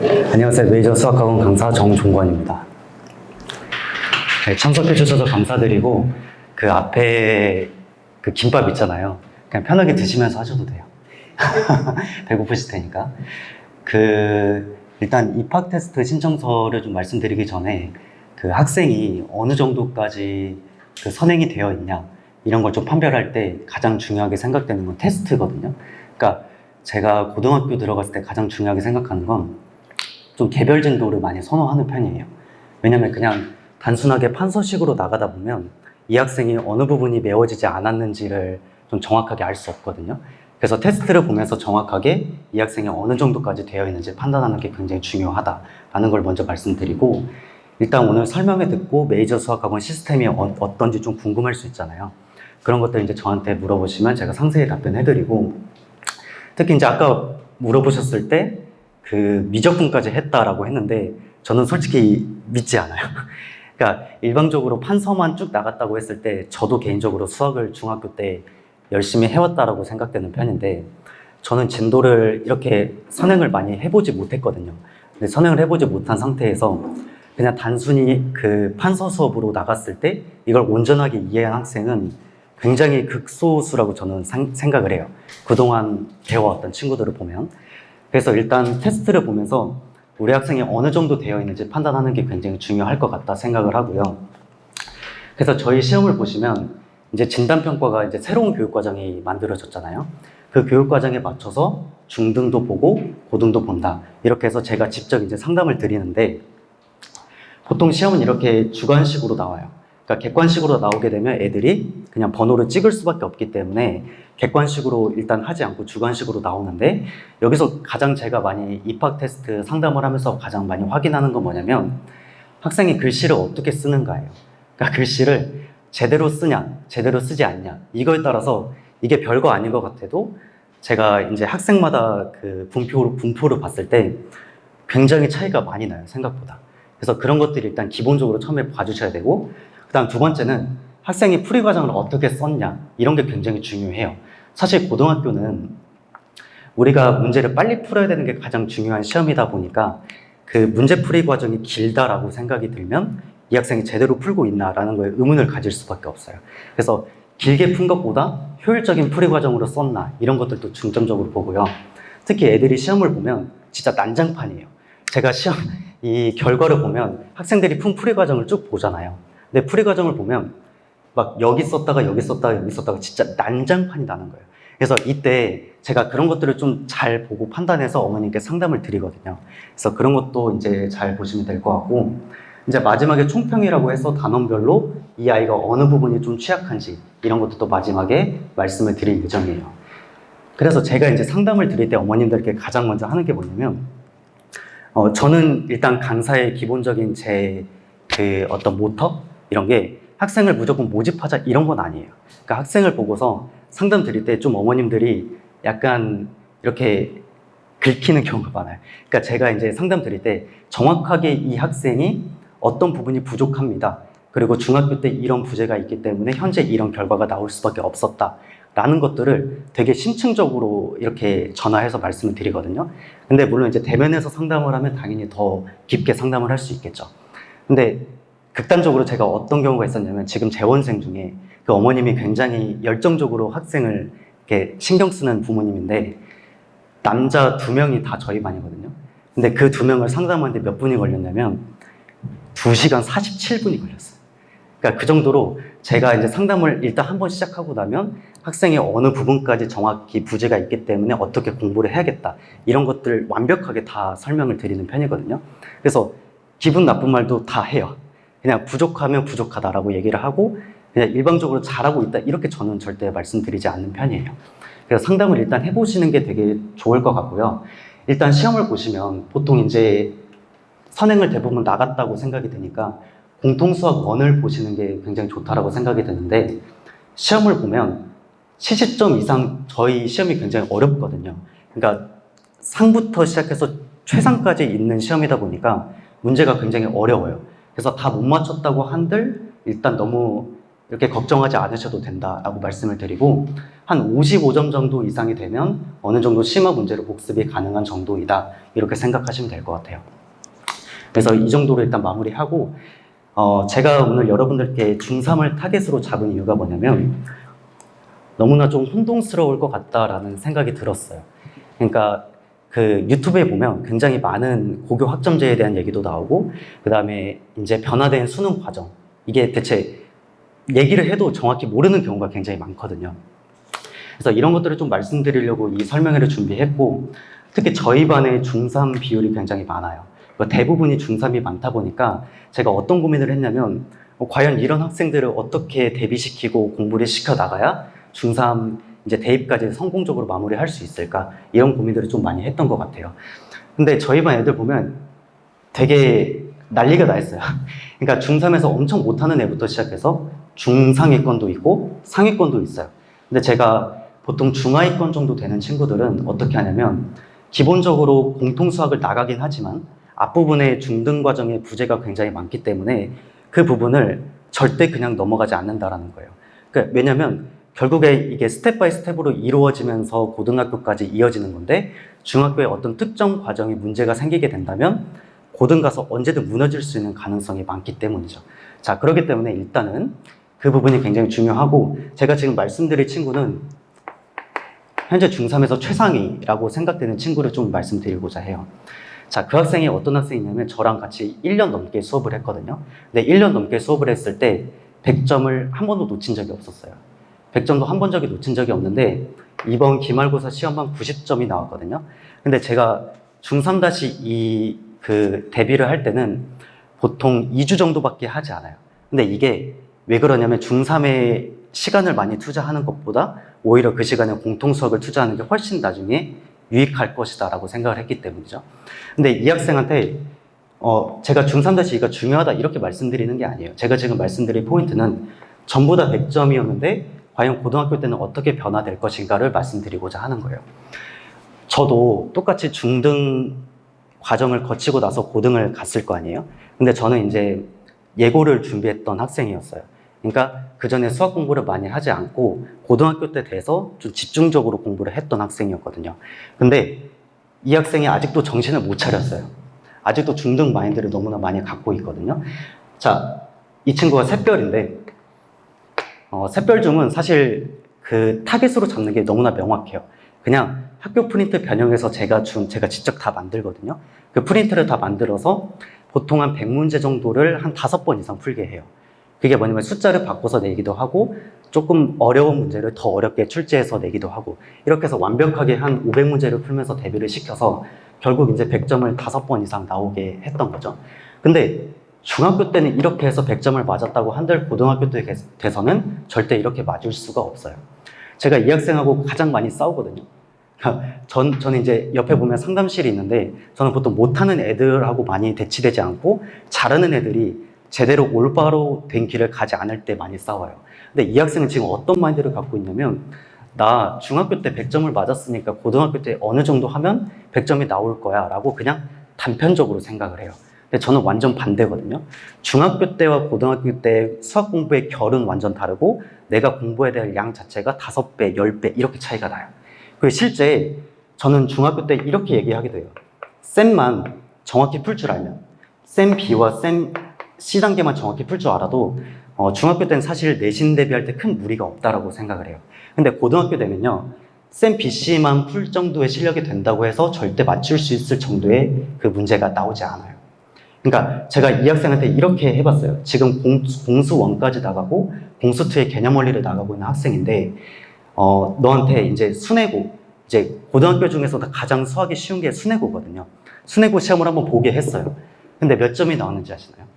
안녕하세요. 메이저 수학학원 강사 정종관입니다. 네, 참석해 주셔서 감사드리고 그 앞에 그 김밥 있잖아요. 그냥 편하게 드시면서 하셔도 돼요. 배고프실 테니까. 일단 입학 테스트 신청서를 좀 말씀드리기 전에 그 학생이 어느 정도까지 그 선행이 되어 있냐 이런 걸 좀 판별할 때 가장 중요하게 생각되는 건 테스트거든요. 그러니까 제가 고등학교 들어갔을 때 가장 중요하게 생각하는 건 좀 개별 진도를 많이 선호하는 편이에요. 왜냐면 그냥 단순하게 판서식으로 나가다 보면 이 학생이 어느 부분이 메워지지 않았는지를 좀 정확하게 알 수 없거든요. 그래서 테스트를 보면서 정확하게 이 학생이 어느 정도까지 되어 있는지 판단하는 게 굉장히 중요하다라는 걸 먼저 말씀드리고, 일단 오늘 설명회 듣고 메이저 수학학원 시스템이 어떤지 좀 궁금할 수 있잖아요. 그런 것들 이제 저한테 물어보시면 제가 상세히 답변해드리고, 특히 이제 아까 물어보셨을 때 그 미적분까지 했다라고 했는데 저는 솔직히 믿지 않아요. 그러니까 일방적으로 판서만 쭉 나갔다고 했을 때 저도 개인적으로 수학을 중학교 때 열심히 해왔다라고 생각되는 편인데, 저는 진도를 이렇게 선행을 많이 해보지 못했거든요. 근데 선행을 해보지 못한 상태에서 그냥 단순히 그 판서 수업으로 나갔을 때 이걸 온전하게 이해한 학생은 굉장히 극소수라고 저는 생각을 해요. 그동안 배워왔던 친구들을 보면. 그래서 일단 테스트를 보면서 우리 학생이 어느 정도 되어 있는지 판단하는 게 굉장히 중요할 것 같다 생각을 하고요. 그래서 저희 시험을 보시면 이제 진단평가가 이제 새로운 교육과정이 만들어졌잖아요. 그 교육과정에 맞춰서 중등도 보고 고등도 본다. 이렇게 해서 제가 직접 이제 상담을 드리는데, 보통 시험은 이렇게 주관식으로 나와요. 그러니까 객관식으로 나오게 되면 애들이 그냥 번호를 찍을 수밖에 없기 때문에 객관식으로 일단 하지 않고 주관식으로 나오는데, 여기서 가장 제가 많이 입학 테스트 상담을 하면서 가장 많이 확인하는 건 뭐냐면 학생이 글씨를 어떻게 쓰는가예요. 그러니까 글씨를 제대로 쓰냐, 제대로 쓰지 않냐, 이거에 따라서 이게 별거 아닌 것 같아도 제가 이제 학생마다 그 분포를 봤을 때 굉장히 차이가 많이 나요, 생각보다. 그래서 그런 것들이 일단 기본적으로 처음에 봐주셔야 되고, 그 다음 두 번째는 학생이 풀이 과정을 어떻게 썼냐, 이런 게 굉장히 중요해요. 사실 고등학교는 우리가 문제를 빨리 풀어야 되는 게 가장 중요한 시험이다 보니까 그 문제 풀이 과정이 길다라고 생각이 들면 이 학생이 제대로 풀고 있나라는 거에 의문을 가질 수밖에 없어요. 그래서 길게 푼 것보다 효율적인 풀이 과정으로 썼나, 이런 것들도 중점적으로 보고요. 특히 애들이 시험을 보면 진짜 난장판이에요. 제가 이 결과를 보면 학생들이 푼 풀이 과정을 쭉 보잖아요. 근데 풀이 과정을 보면 막 여기 썼다가 여기 썼다가 여기 썼다가 진짜 난장판이 나는 거예요. 그래서 이때 제가 그런 것들을 좀 잘 보고 판단해서 어머님께 상담을 드리거든요. 그래서 그런 것도 이제 잘 보시면 될 것 같고, 이제 마지막에 총평이라고 해서 단원별로 이 아이가 어느 부분이 좀 취약한지 이런 것도 또 마지막에 말씀을 드릴 예정이에요. 그래서 제가 이제 상담을 드릴 때 어머님들께 가장 먼저 하는 게 뭐냐면, 저는 일단 강사의 기본적인 제 그 어떤 모터? 이런 게 학생을 무조건 모집하자 이런 건 아니에요. 그러니까 학생을 보고서 상담 드릴 때 좀 어머님들이 약간 이렇게 긁히는 경우가 많아요. 그러니까 제가 이제 상담 드릴 때 정확하게 이 학생이 어떤 부분이 부족합니다. 그리고 중학교 때 이런 부재가 있기 때문에 현재 이런 결과가 나올 수밖에 없었다. 라는 것들을 되게 심층적으로 이렇게 전화해서 말씀을 드리거든요. 근데 물론 이제 대면에서 상담을 하면 당연히 더 깊게 상담을 할 수 있겠죠. 근데 극단적으로 제가 어떤 경우가 있었냐면, 지금 재원생 중에 그 어머님이 굉장히 열정적으로 학생을 이렇게 신경 쓰는 부모님인데, 남자 2명이 다 저희 반이거든요. 근데 그 2명을 상담하는데 몇 분이 걸렸냐면 2시간 47분이 걸렸어요. 그러니까 그 정도로 제가 이제 상담을 일단 한번 시작하고 나면 학생이 어느 부분까지 정확히 부재가 있기 때문에 어떻게 공부를 해야겠다, 이런 것들 완벽하게 다 설명을 드리는 편이거든요. 그래서 기분 나쁜 말도 다 해요. 그냥 부족하면 부족하다라고 얘기를 하고, 그냥 일방적으로 잘하고 있다 이렇게 저는 절대 말씀드리지 않는 편이에요. 그래서 상담을 일단 해보시는 게 되게 좋을 것 같고요. 일단 시험을 보시면 보통 이제 선행을 대부분 나갔다고 생각이 드니까 공통수학 1을 보시는 게 굉장히 좋다라고 생각이 드는데, 시험을 보면 70점 이상, 저희 시험이 굉장히 어렵거든요. 그러니까 상부터 시작해서 최상까지 있는 시험이다 보니까 문제가 굉장히 어려워요. 그래서 다 못 맞췄다고 한들 일단 너무 이렇게 걱정하지 않으셔도 된다라고 말씀을 드리고, 한 55점 정도 이상이 되면 어느 정도 심화 문제로 복습이 가능한 정도이다. 이렇게 생각하시면 될 것 같아요. 그래서 이 정도로 일단 마무리하고 제가 오늘 여러분들께 중3을 타겟으로 잡은 이유가 뭐냐면 너무나 좀 혼동스러울 것 같다라는 생각이 들었어요. 그러니까 그 유튜브에 보면 굉장히 많은 고교 학점제에 대한 얘기도 나오고 그 다음에 이제 변화된 수능 과정 이게 대체 얘기를 해도 정확히 모르는 경우가 굉장히 많거든요. 그래서 이런 것들을 좀 말씀드리려고 이 설명회를 준비했고 특히 저희 반의 중3 비율이 굉장히 많아요. 대부분이 중3이 많다 보니까 제가 어떤 고민을 했냐면 과연 이런 학생들을 어떻게 대비시키고 공부를 시켜 나가야 중3 이제 대입까지 성공적으로 마무리할 수 있을까 이런 고민들을 좀 많이 했던 것 같아요. 근데 저희 반 애들 보면 되게 난리가 나 있어요. 그러니까 중3에서 엄청 못하는 애부터 시작해서 중상위권도 있고 상위권도 있어요. 근데 제가 보통 중하위권 정도 되는 친구들은 어떻게 하냐면 기본적으로 공통수학을 나가긴 하지만 앞부분에 중등 과정의 부재가 굉장히 많기 때문에 그 부분을 절대 그냥 넘어가지 않는다라는 거예요. 그러니까 왜냐면 결국에 이게 스텝 바이 스텝으로 이루어지면서 고등학교까지 이어지는 건데 중학교에 어떤 특정 과정에 문제가 생기게 된다면 고등 가서 언제든 무너질 수 있는 가능성이 많기 때문이죠. 자, 그렇기 때문에 일단은 그 부분이 굉장히 중요하고 제가 지금 말씀드릴 친구는 현재 중3에서 최상위라고 생각되는 친구를 좀 말씀드리고자 해요. 자, 그 학생이 어떤 학생이냐면 저랑 같이 1년 넘게 수업을 했거든요. 근데 1년 넘게 수업을 했을 때 100점을 한 번도 놓친 적이 없었어요. 100점도 한 번 놓친 적이 없는데 이번 기말고사 시험만 90점이 나왔거든요. 근데 제가 중3-2 그 대비를 할 때는 보통 2주 정도밖에 하지 않아요. 근데 이게 왜 그러냐면 중3에 시간을 많이 투자하는 것보다 오히려 그 시간에 공통수학을 투자하는 게 훨씬 나중에 유익할 것이다 라고 생각을 했기 때문이죠. 근데 이 학생한테 제가 중3-2가 중요하다 이렇게 말씀드리는 게 아니에요. 제가 지금 말씀드릴 포인트는 전부 다 100점이었는데 과연 고등학교 때는 어떻게 변화될 것인가를 말씀드리고자 하는 거예요. 저도 똑같이 중등 과정을 거치고 나서 고등을 갔을 거 아니에요. 근데 저는 이제 예고를 준비했던 학생이었어요. 그러니까 그 전에 수학 공부를 많이 하지 않고 고등학교 때 돼서 좀 집중적으로 공부를 했던 학생이었거든요. 근데 이 학생이 아직도 정신을 못 차렸어요. 아직도 중등 마인드를 너무나 많이 갖고 있거든요. 자, 이 친구가 샛별인데 샛별중은 사실 그 타겟으로 잡는 게 너무나 명확해요. 그냥 학교 프린트 변형해서 제가 직접 다 만들거든요. 그 프린트를 다 만들어서 보통 한 100문제 정도를 한 5번 이상 풀게 해요. 그게 뭐냐면 숫자를 바꿔서 내기도 하고 조금 어려운 문제를 더 어렵게 출제해서 내기도 하고 이렇게 해서 완벽하게 한 500문제를 풀면서 대비를 시켜서 결국 이제 100점을 5번 이상 나오게 했던 거죠. 근데 중학교 때는 이렇게 해서 100점을 맞았다고 한들 고등학교 때 돼서는 절대 이렇게 맞을 수가 없어요. 제가 이 학생하고 가장 많이 싸우거든요. 저는 이제 옆에 보면 상담실이 있는데 저는 보통 못하는 애들하고 많이 대치되지 않고 잘하는 애들이 제대로 올바로 된 길을 가지 않을 때 많이 싸워요. 근데 이 학생은 지금 어떤 마인드를 갖고 있냐면 나 중학교 때 100점을 맞았으니까 고등학교 때 어느 정도 하면 100점이 나올 거야 라고 그냥 단편적으로 생각을 해요. 근데 저는 완전 반대거든요. 중학교 때와 고등학교 때 수학 공부의 결은 완전 다르고 내가 공부해야 될 양 자체가 5배, 10배 이렇게 차이가 나요. 그리고 실제 저는 중학교 때 이렇게 얘기하기도 해요. 쌤만 정확히 풀 줄 알면 쌤 B와 쌤 C 단계만 정확히 풀 줄 알아도 중학교 때는 사실 내신 대비할 때 큰 무리가 없다라고 생각을 해요. 근데 고등학교 되면요. 쌤 BC만 풀 정도의 실력이 된다고 해서 절대 맞출 수 있을 정도의 그 문제가 나오지 않아요. 그러니까 제가 이 학생한테 이렇게 해봤어요. 지금 공수 1까지 나가고 공수 2의 개념 원리를 나가고 있는 학생인데 너한테 이제 순회고 이제 고등학교 중에서 가장 수학이 쉬운 게 순회고거든요. 순회고 시험을 한번 보게 했어요. 근데 몇 점이 나왔는지 아시나요?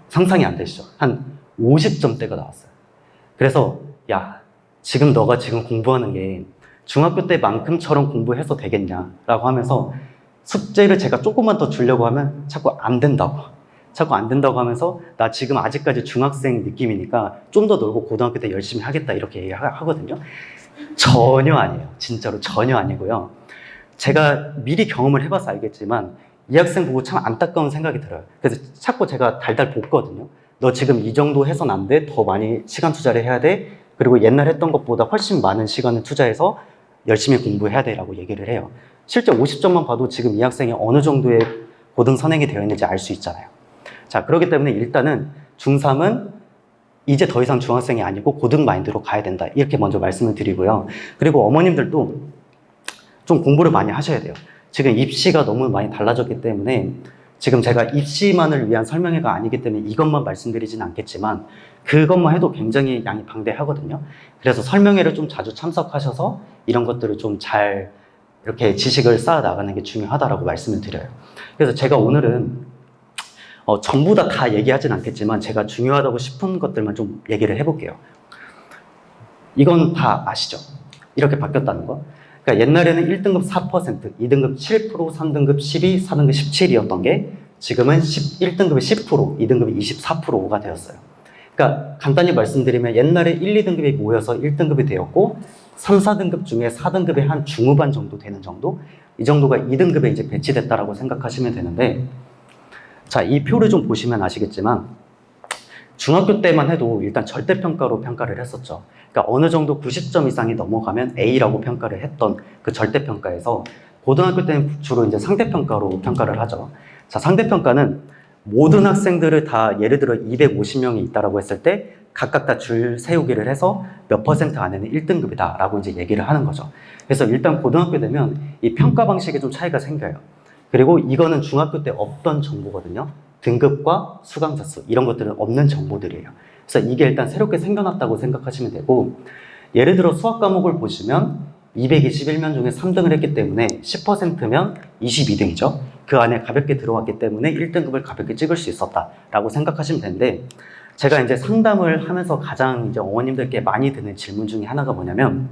상상이 안 되시죠? 한 50점대가 나왔어요. 그래서 야, 지금 너가 지금 공부하는 게 중학교 때만큼처럼 공부해서 되겠냐라고 하면서 숙제를 제가 조금만 더 주려고 하면 자꾸 안 된다고 하면서 나 지금 아직까지 중학생 느낌이니까 좀 더 놀고 고등학교 때 열심히 하겠다 이렇게 얘기하거든요. 전혀 아니에요. 진짜로 전혀 아니고요. 제가 미리 경험을 해봐서 알겠지만 이 학생 보고 참 안타까운 생각이 들어요. 그래서 자꾸 제가 달달 볶거든요. 너 지금 이 정도 해선 안 돼. 더 많이 시간 투자를 해야 돼. 그리고 옛날 했던 것보다 훨씬 많은 시간을 투자해서 열심히 공부해야 돼라고 얘기를 해요. 실제 50점만 봐도 지금 이 학생이 어느 정도의 고등 선행이 되어 있는지 알 수 있잖아요. 자, 그렇기 때문에 일단은 중3은 이제 더 이상 중학생이 아니고 고등 마인드로 가야 된다. 이렇게 먼저 말씀을 드리고요. 그리고 어머님들도 좀 공부를 많이 하셔야 돼요. 지금 입시가 너무 많이 달라졌기 때문에 지금 제가 입시만을 위한 설명회가 아니기 때문에 이것만 말씀드리진 않겠지만 그것만 해도 굉장히 양이 방대하거든요. 그래서 설명회를 좀 자주 참석하셔서 이런 것들을 좀 잘 이렇게 지식을 쌓아 나가는 게 중요하다라고 말씀을 드려요. 그래서 제가 오늘은 전부 다 얘기하진 않겠지만 제가 중요하다고 싶은 것들만 좀 얘기를 해볼게요. 이건 다 아시죠? 이렇게 바뀌었다는 거. 그러니까 옛날에는 1등급 4%, 2등급 7%, 3등급 12, 4등급 17이었던 게 지금은 1등급이 10%, 2등급이 24%가 되었어요. 그러니까 간단히 말씀드리면 옛날에 1, 2등급이 모여서 1등급이 되었고 3, 4등급 중에 4등급이 한 중후반 정도 되는 정도? 이 정도가 2등급에 이제 배치됐다라고 생각하시면 되는데 자, 이 표를 좀 보시면 아시겠지만 중학교 때만 해도 일단 절대평가로 평가를 했었죠. 그러니까 어느 정도 90점 이상이 넘어가면 A라고 평가를 했던 그 절대평가에서 고등학교 때는 주로 이제 상대평가로 평가를 하죠. 자, 상대평가는 모든 학생들을 다 예를 들어 250명이 있다라고 했을 때 각각 다 줄 세우기를 해서 몇 % 안에는 1등급이다 라고 이제 얘기를 하는 거죠. 그래서 일단 고등학교 되면 이 평가 방식에 좀 차이가 생겨요. 그리고 이거는 중학교 때 없던 정보거든요. 등급과 수강자 수 이런 것들은 없는 정보들이에요. 그래서 이게 일단 새롭게 생겨났다고 생각하시면 되고 예를 들어 수학 과목을 보시면 221명 중에 3등을 했기 때문에 10%면 22등이죠. 그 안에 가볍게 들어왔기 때문에 1등급을 가볍게 찍을 수 있었다라고 생각하시면 되는데 제가 이제 상담을 하면서 가장 이제 어머님들께 많이 드는 질문 중에 하나가 뭐냐면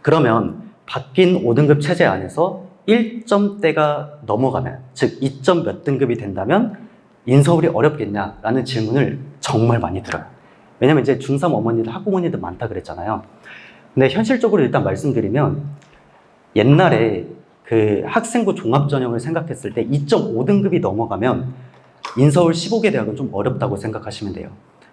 그러면 바뀐 5등급 체제 안에서 1점대가 넘어가면 즉 2점 몇 등급이 된다면 인서울이 어렵겠냐라는 질문을 정말 많이 들어요. 왜냐면 이제 중3 어머니들 학부모님들 많다 그랬잖아요. 근데 현실적으로 일단 말씀드리면 옛날에 그 학생부 종합전형을 생각했을 때 2.5등급이 넘어가면 인서울 15개 대학은 좀 어렵다고 생각하시면 돼요.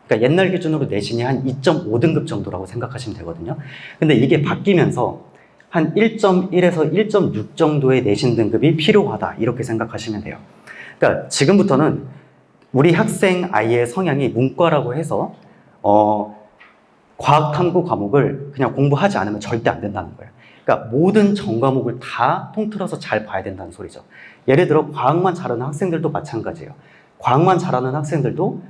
그러니까 옛날 기준으로 내신이 한 2.5등급 정도라고 생각하시면 되거든요. 근데 이게 바뀌면서 한 1.1에서 1.6 정도의 내신 등급이 필요하다 이렇게 생각하시면 돼요. 그러니까 지금부터는 우리 학생 아이의 성향이 문과라고 해서 과학 탐구 과목을 그냥 공부하지 않으면 절대 안 된다는 거예요. 그러니까 모든 전 과목을 다 통틀어서 잘 봐야 된다는 소리죠. 예를 들어 과학만 잘하는 학생들도 마찬가지예요. 과학만 잘하는 학생들도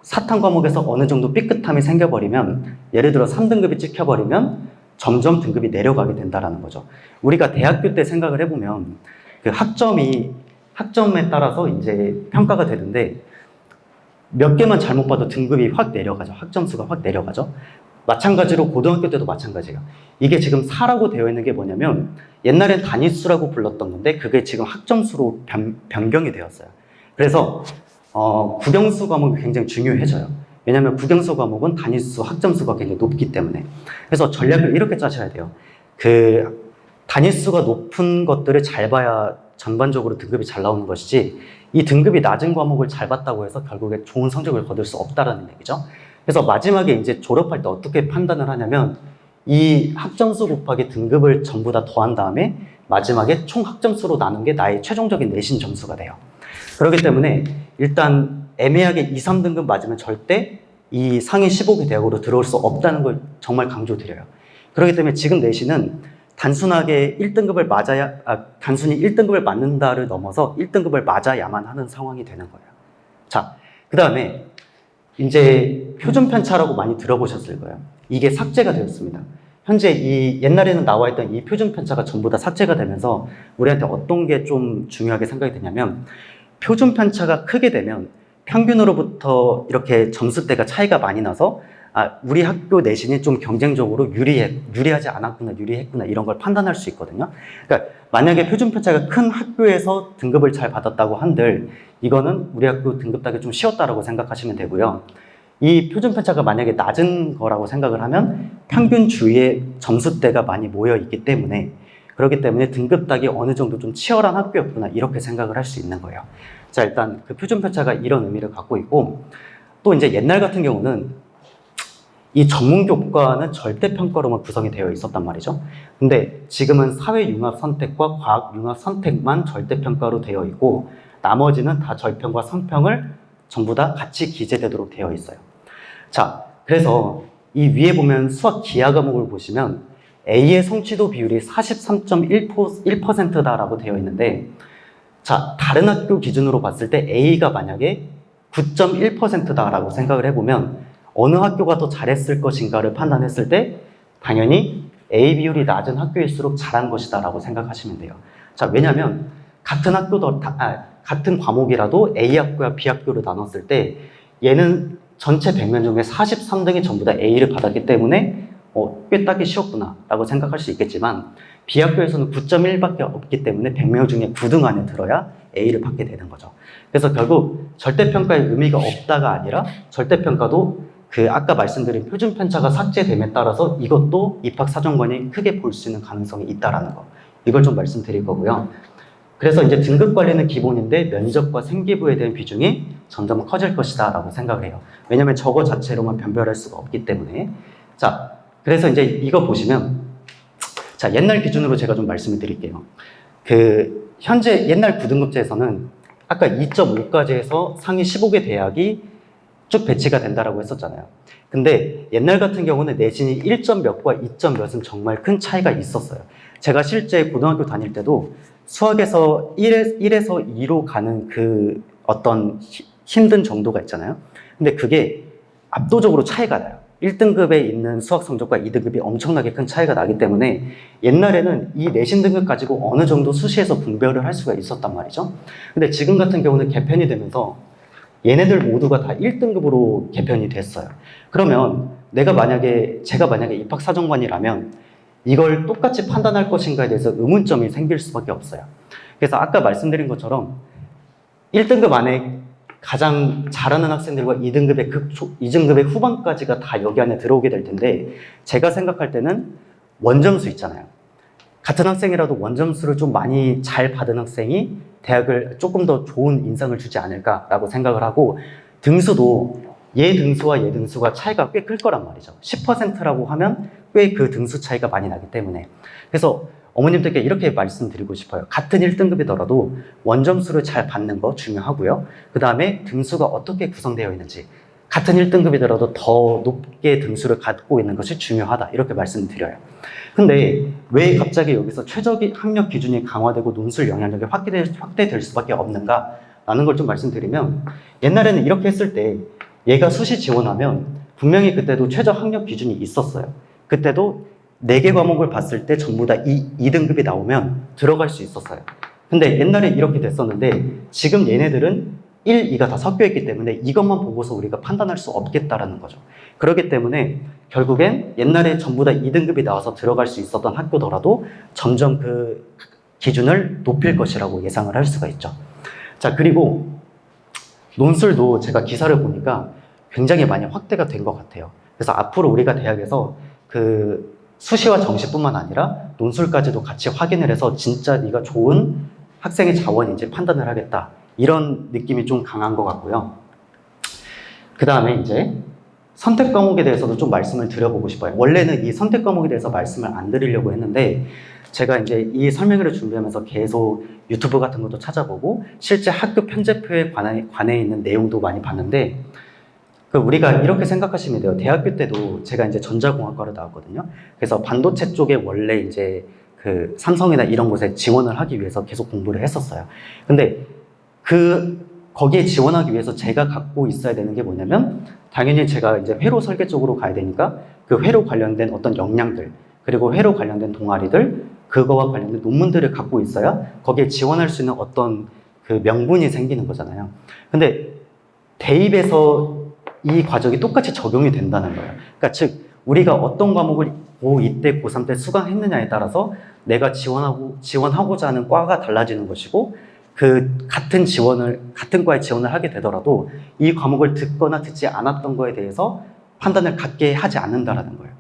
사탐 과목에서 어느 정도 삐끗함이 생겨버리면 예를 들어 3등급이 찍혀버리면 점점 등급이 내려가게 된다는 거죠. 우리가 대학교 때 생각을 해보면 그 학점에 따라서 이제 평가가 되는데 몇 개만 잘못 봐도 등급이 확 내려가죠. 학점수가 확 내려가죠. 마찬가지로 고등학교 때도 마찬가지예요. 이게 지금 4라고 되어 있는 게 뭐냐면 옛날엔 단위수라고 불렀던 건데 그게 지금 학점수로 변경이 되었어요. 그래서 국영수 과목이 굉장히 중요해져요. 왜냐하면 국영수 과목은 단위수, 학점수가 굉장히 높기 때문에. 그래서 전략을 이렇게 짜셔야 돼요. 그 단위수가 높은 것들을 잘 봐야 전반적으로 등급이 잘 나오는 것이지 이 등급이 낮은 과목을 잘 봤다고 해서 결국에 좋은 성적을 거둘 수 없다라는 얘기죠. 그래서 마지막에 이제 졸업할 때 어떻게 판단을 하냐면 이 학점수 곱하기 등급을 전부 다 더한 다음에 마지막에 총 학점수로 나눈 게 나의 최종적인 내신 점수가 돼요. 그렇기 때문에 일단 애매하게 2, 3등급 맞으면 절대 이 상위 15개 대학으로 들어올 수 없다는 걸 정말 강조드려요. 그렇기 때문에 지금 내신은 단순하게 1등급을 단순히 1등급을 맞는다를 넘어서 1등급을 맞아야만 하는 상황이 되는 거예요. 자, 그 다음에 이제 표준 편차라고 많이 들어보셨을 거예요. 이게 삭제가 되었습니다. 현재 이 옛날에는 나와 있던 이 표준 편차가 전부 다 삭제가 되면서 우리한테 어떤 게 좀 중요하게 생각이 되냐면 표준 편차가 크게 되면 평균으로부터 이렇게 점수대가 차이가 많이 나서 우리 학교 내신이 좀 경쟁적으로 유리하지 않았구나, 유리했구나 이런 걸 판단할 수 있거든요. 그러니까 만약에 표준 편차가 큰 학교에서 등급을 잘 받았다고 한들 이거는 우리 학교 등급 따기 좀 쉬웠다라고 생각하시면 되고요. 이 표준 편차가 만약에 낮은 거라고 생각을 하면 평균 주위에 점수대가 많이 모여 있기 때문에 그렇기 때문에 등급 따기 어느 정도 좀 치열한 학교였구나 이렇게 생각을 할 수 있는 거예요. 자, 일단 그 표준 편차가 이런 의미를 갖고 있고 또 이제 옛날 같은 경우는 이 전문 교과는 절대평가로만 구성이 되어 있었단 말이죠. 근데 지금은 사회융합 선택과 과학융합 선택만 절대평가로 되어 있고 나머지는 다 절평과 선평을 전부 다 같이 기재되도록 되어 있어요. 자, 그래서 이 위에 보면 수학 기하 과목을 보시면 A의 성취도 비율이 43.1%다라고 되어 있는데 자, 다른 학교 기준으로 봤을 때 A가 만약에 9.1%다라고 생각을 해보면 어느 학교가 더 잘했을 것인가를 판단했을 때 당연히 A 비율이 낮은 학교일수록 잘한 것이다 라고 생각하시면 돼요. 자, 왜냐면 같은 같은 과목이라도 A 학교와 B 학교로 나눴을 때 얘는 전체 100명 중에 43등이 전부 다 A를 받았기 때문에 꽤 따기 쉬웠구나 라고 생각할 수 있겠지만 B 학교에서는 9.1밖에 없기 때문에 100명 중에 9등 안에 들어야 A를 받게 되는 거죠. 그래서 결국 절대평가의 의미가 없다가 아니라 절대평가도 그 아까 말씀드린 표준 편차가 삭제됨에 따라서 이것도 입학사정관이 크게 볼 수 있는 가능성이 있다라는 거. 이걸 좀 말씀드릴 거고요. 그래서 이제 등급 관리는 기본인데 면접과 생기부에 대한 비중이 점점 커질 것이다 라고 생각을 해요. 왜냐면 저거 자체로만 변별할 수가 없기 때문에. 자, 그래서 이제 이거 보시면 자, 옛날 기준으로 제가 좀 말씀을 드릴게요. 현재 옛날 9등급제에서는 아까 2.5까지 해서 상위 15개 대학이 쭉 배치가 된다라고 했었잖아요. 근데 옛날 같은 경우는 내신이 1점 몇과 2점 몇은 정말 큰 차이가 있었어요. 제가 실제 고등학교 다닐 때도 수학에서 1에서 2로 가는 그 어떤 힘든 정도가 있잖아요. 근데 그게 압도적으로 차이가 나요. 1등급에 있는 수학 성적과 2등급이 엄청나게 큰 차이가 나기 때문에 옛날에는 이 내신 등급 가지고 어느 정도 수시에서 분별을 할 수가 있었단 말이죠. 근데 지금 같은 경우는 개편이 되면서 얘네들 모두가 다 1등급으로 개편이 됐어요. 그러면 제가 만약에 입학사정관이라면 이걸 똑같이 판단할 것인가에 대해서 의문점이 생길 수밖에 없어요. 그래서 아까 말씀드린 것처럼 1등급 안에 가장 잘하는 학생들과 2등급의 후반까지가 다 여기 안에 들어오게 될 텐데 제가 생각할 때는 원점수 있잖아요. 같은 학생이라도 원점수를 좀 많이 잘 받은 학생이 대학을 조금 더 좋은 인상을 주지 않을까라고 생각을 하고 등수도 얘 등수와 얘 등수가 차이가 꽤 클 거란 말이죠. 10%라고 하면 꽤 그 등수 차이가 많이 나기 때문에 그래서 어머님들께 이렇게 말씀드리고 싶어요. 같은 1등급이더라도 원점수를 잘 받는 거 중요하고요. 그 다음에 등수가 어떻게 구성되어 있는지 같은 1등급이더라도 더 높게 등수를 갖고 있는 것이 중요하다 이렇게 말씀드려요. 근데 왜 갑자기 여기서 최저 학력 기준이 강화되고 논술 영향력이 확대될 수밖에 없는가 라는 걸 좀 말씀드리면 옛날에는 이렇게 했을 때 얘가 수시 지원하면 분명히 그때도 최저 학력 기준이 있었어요. 그때도 4개 과목을 봤을 때 전부 다 2등급이 나오면 들어갈 수 있었어요. 근데 옛날에 이렇게 됐었는데 지금 얘네들은 1, 2가 다 섞여 있기 때문에 이것만 보고서 우리가 판단할 수 없겠다라는 거죠. 그렇기 때문에 결국엔 옛날에 전부 다 2등급이 나와서 들어갈 수 있었던 학교더라도 점점 그 기준을 높일 것이라고 예상을 할 수가 있죠. 자, 그리고 논술도 제가 기사를 보니까 굉장히 많이 확대가 된 것 같아요. 그래서 앞으로 우리가 대학에서 그 수시와 정시뿐만 아니라 논술까지도 같이 확인을 해서 진짜 네가 좋은 학생의 자원인지 판단을 하겠다. 이런 느낌이 좀 강한 것 같고요. 그 다음에 이제 선택 과목에 대해서도 좀 말씀을 드려보고 싶어요. 원래는 이 선택 과목에 대해서 말씀을 안 드리려고 했는데 제가 이제 이 설명회를 준비하면서 계속 유튜브 같은 것도 찾아보고 실제 학교 편제표에 관해 있는 내용도 많이 봤는데 우리가 이렇게 생각하시면 돼요. 대학교 때도 제가 이제 전자공학과를 나왔거든요. 그래서 반도체 쪽에 원래 이제 그 삼성이나 이런 곳에 지원을 하기 위해서 계속 공부를 했었어요. 근데 거기에 지원하기 위해서 제가 갖고 있어야 되는 게 뭐냐면 당연히 제가 이제 회로 설계 쪽으로 가야 되니까 그 회로 관련된 어떤 역량들 그리고 회로 관련된 동아리들 그거와 관련된 논문들을 갖고 있어야 거기에 지원할 수 있는 어떤 그 명분이 생기는 거잖아요. 근데 대입에서 이 과정이 똑같이 적용이 된다는 거예요. 그러니까 즉 우리가 어떤 과목을 고2 때 고3 때 수강했느냐에 따라서 내가 지원하고자 하는 과가 달라지는 것이고 같은 과에 지원을 하게 되더라도 이 과목을 듣거나 듣지 않았던 거에 대해서 판단을 갖게 하지 않는다라는 거예요.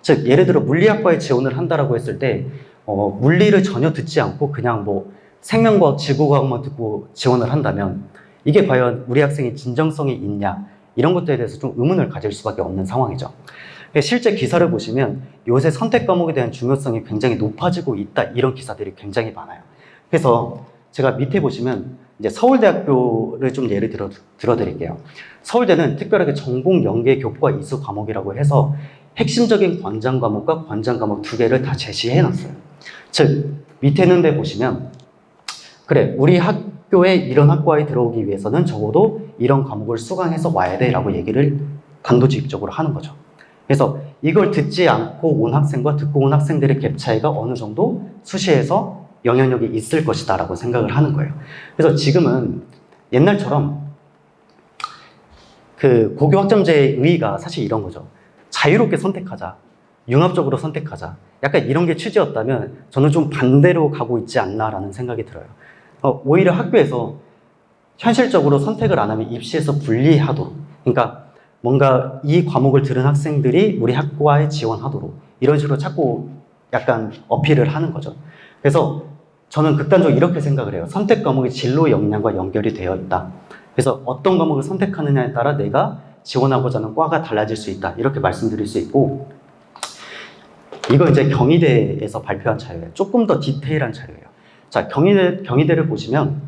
즉 예를 들어 물리학과에 지원을 한다라고 했을 때 물리를 전혀 듣지 않고 그냥 뭐 생명과학, 지구과학만 듣고 지원을 한다면 이게 과연 우리 학생이 진정성이 있냐 이런 것들에 대해서 좀 의문을 가질 수밖에 없는 상황이죠. 실제 기사를 보시면 요새 선택 과목에 대한 중요성이 굉장히 높아지고 있다, 이런 기사들이 굉장히 많아요. 그래서 제가 밑에 보시면 이제 서울대학교를 좀 예를 들어드릴게요. 서울대는 특별하게 전공 연계 교과 이수 과목이라고 해서 핵심적인 권장 과목과 권장 과목 두 개를 다 제시해 놨어요. 즉 밑에 있는 데 보시면 그래, 우리 학교에 이런 학과에 들어오기 위해서는 적어도 이런 과목을 수강해서 와야 돼 라고 얘기를 강도직입적으로 하는 거죠. 그래서 이걸 듣지 않고 온 학생과 듣고 온 학생들의 갭 차이가 어느 정도 수시에서 영향력이 있을 것이다 라고 생각을 하는 거예요. 그래서 지금은 옛날처럼 그 고교 학점제의 의의가 사실 이런 거죠. 자유롭게 선택하자, 융합적으로 선택하자, 약간 이런 게 취지였다면 저는 좀 반대로 가고 있지 않나라는 생각이 들어요. 오히려 학교에서 현실적으로 선택을 안 하면 입시에서 불리하도록, 그러니까 뭔가 이 과목을 들은 학생들이 우리 학과에 지원하도록 이런 식으로 자꾸 약간 어필을 하는 거죠. 그래서 저는 극단적으로 이렇게 생각을 해요. 선택 과목이 진로 역량과 연결이 되어 있다. 그래서 어떤 과목을 선택하느냐에 따라 내가 지원하고자 하는 과가 달라질 수 있다, 이렇게 말씀드릴 수 있고, 이거 이제 경희대에서 발표한 자료예요. 조금 더 디테일한 자료예요. 자, 경희대를 보시면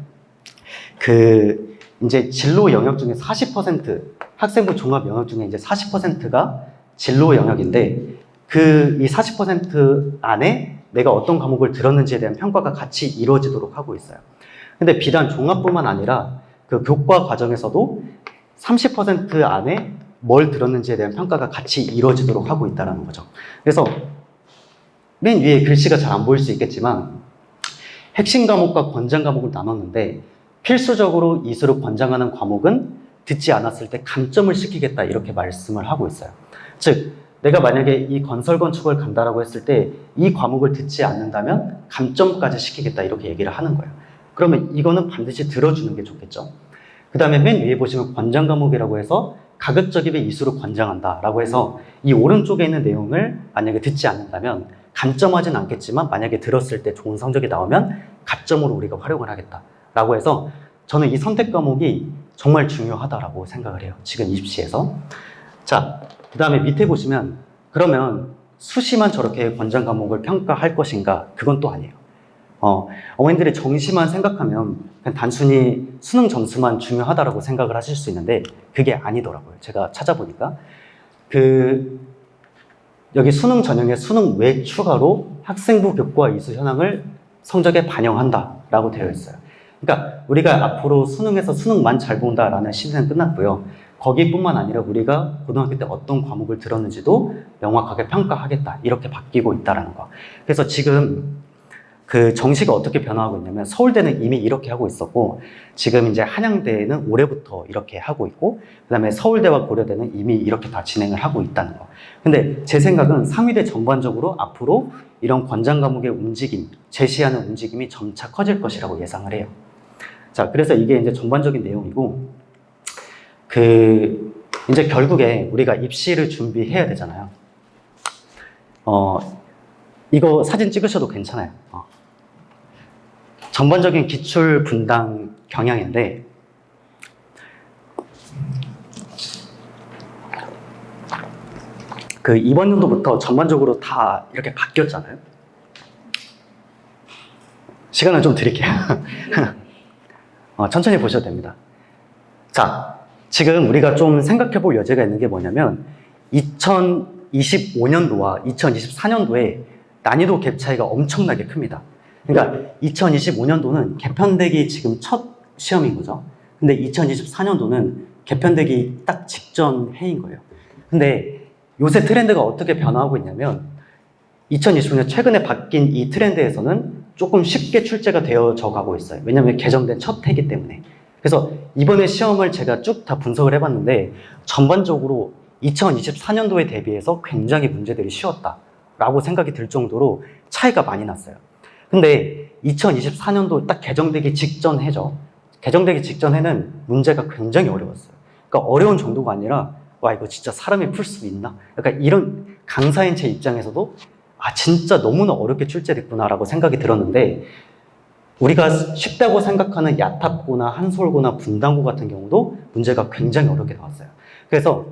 그 이제 진로 영역 중에 40%, 학생부 종합 영역 중에 이제 40%가 진로 영역인데 그 이 40% 안에 내가 어떤 과목을 들었는지에 대한 평가가 같이 이루어지도록 하고 있어요. 근데 비단 종합뿐만 아니라 그 교과 과정에서도 30% 안에 뭘 들었는지에 대한 평가가 같이 이루어지도록 하고 있다는 거죠. 그래서 맨 위에 글씨가 잘 안 보일 수 있겠지만 핵심 과목과 권장 과목을 나눴는데 필수적으로 이수를 권장하는 과목은 듣지 않았을 때 감점을 시키겠다, 이렇게 말씀을 하고 있어요. 즉 내가 만약에 이 건설 건축을 간다라고 했을 때 이 과목을 듣지 않는다면 감점까지 시키겠다, 이렇게 얘기를 하는 거예요. 그러면 이거는 반드시 들어주는 게 좋겠죠. 그 다음에 맨 위에 보시면 권장 과목이라고 해서 가급적이면 이수를 권장한다라고 해서 이 오른쪽에 있는 내용을 만약에 듣지 않는다면 감점하진 않겠지만 만약에 들었을 때 좋은 성적이 나오면 가점으로 우리가 활용을 하겠다라고 해서 저는 이 선택 과목이 정말 중요하다라고 생각을 해요. 지금 입시에서. 자, 그 다음에 밑에 보시면 그러면 수시만 저렇게 권장 과목을 평가할 것인가? 그건 또 아니에요. 어머님들이 정시만 생각하면 그냥 단순히 수능 점수만 중요하다라고 생각을 하실 수 있는데 그게 아니더라고요. 제가 찾아보니까 여기 수능 전형에 수능 외 추가로 학생부 교과 이수 현황을 성적에 반영한다라고 되어 있어요. 그러니까 우리가 앞으로 수능에서 수능만 잘 본다라는 시대는 끝났고요. 거기뿐만 아니라 우리가 고등학교 때 어떤 과목을 들었는지도 명확하게 평가하겠다, 이렇게 바뀌고 있다는 거. 그래서 지금 그 정시가 어떻게 변화하고 있냐면 서울대는 이미 이렇게 하고 있었고 지금 이제 한양대는 올해부터 이렇게 하고 있고 그다음에 서울대와 고려대는 이미 이렇게 다 진행을 하고 있다는 거. 근데 제 생각은 상위대 전반적으로 앞으로 이런 권장 과목의 움직임, 제시하는 움직임이 점차 커질 것이라고 예상을 해요. 자, 그래서 이게 이제 전반적인 내용이고 이제 결국에 우리가 입시를 준비해야 되잖아요. 이거 사진 찍으셔도 괜찮아요. 전반적인 기출 분당 경향인데 이번 연도부터 전반적으로 다 이렇게 바뀌었잖아요. 시간을 좀 드릴게요. 천천히 보셔도 됩니다. 자, 지금 우리가 좀 생각해 볼 여지가 있는 게 뭐냐면 2025년도와 2024년도에 난이도 갭 차이가 엄청나게 큽니다. 그러니까 2025년도는 개편되기 지금 첫 시험인 거죠. 근데 2024년도는 개편되기 딱 직전 해인 거예요. 근데 요새 트렌드가 어떻게 변화하고 있냐면 2025년 최근에 바뀐 이 트렌드에서는 조금 쉽게 출제가 되어져 가고 있어요. 왜냐하면 개정된 첫 해이기 때문에. 그래서 이번에 시험을 제가 쭉 다 분석을 해봤는데 전반적으로 2024년도에 대비해서 굉장히 문제들이 쉬웠다라고 생각이 들 정도로 차이가 많이 났어요. 근데 2024년도 딱 개정되기 직전 해죠. 개정되기 직전 해는 문제가 굉장히 어려웠어요. 그러니까 어려운 정도가 아니라 와, 이거 진짜 사람이 풀 수 있나? 약간 이런 강사인 제 입장에서도 진짜 너무나 어렵게 출제됐구나라고 생각이 들었는데 우리가 쉽다고 생각하는 야탑고나 한솔고나 분당고 같은 경우도 문제가 굉장히 어렵게 나왔어요. 그래서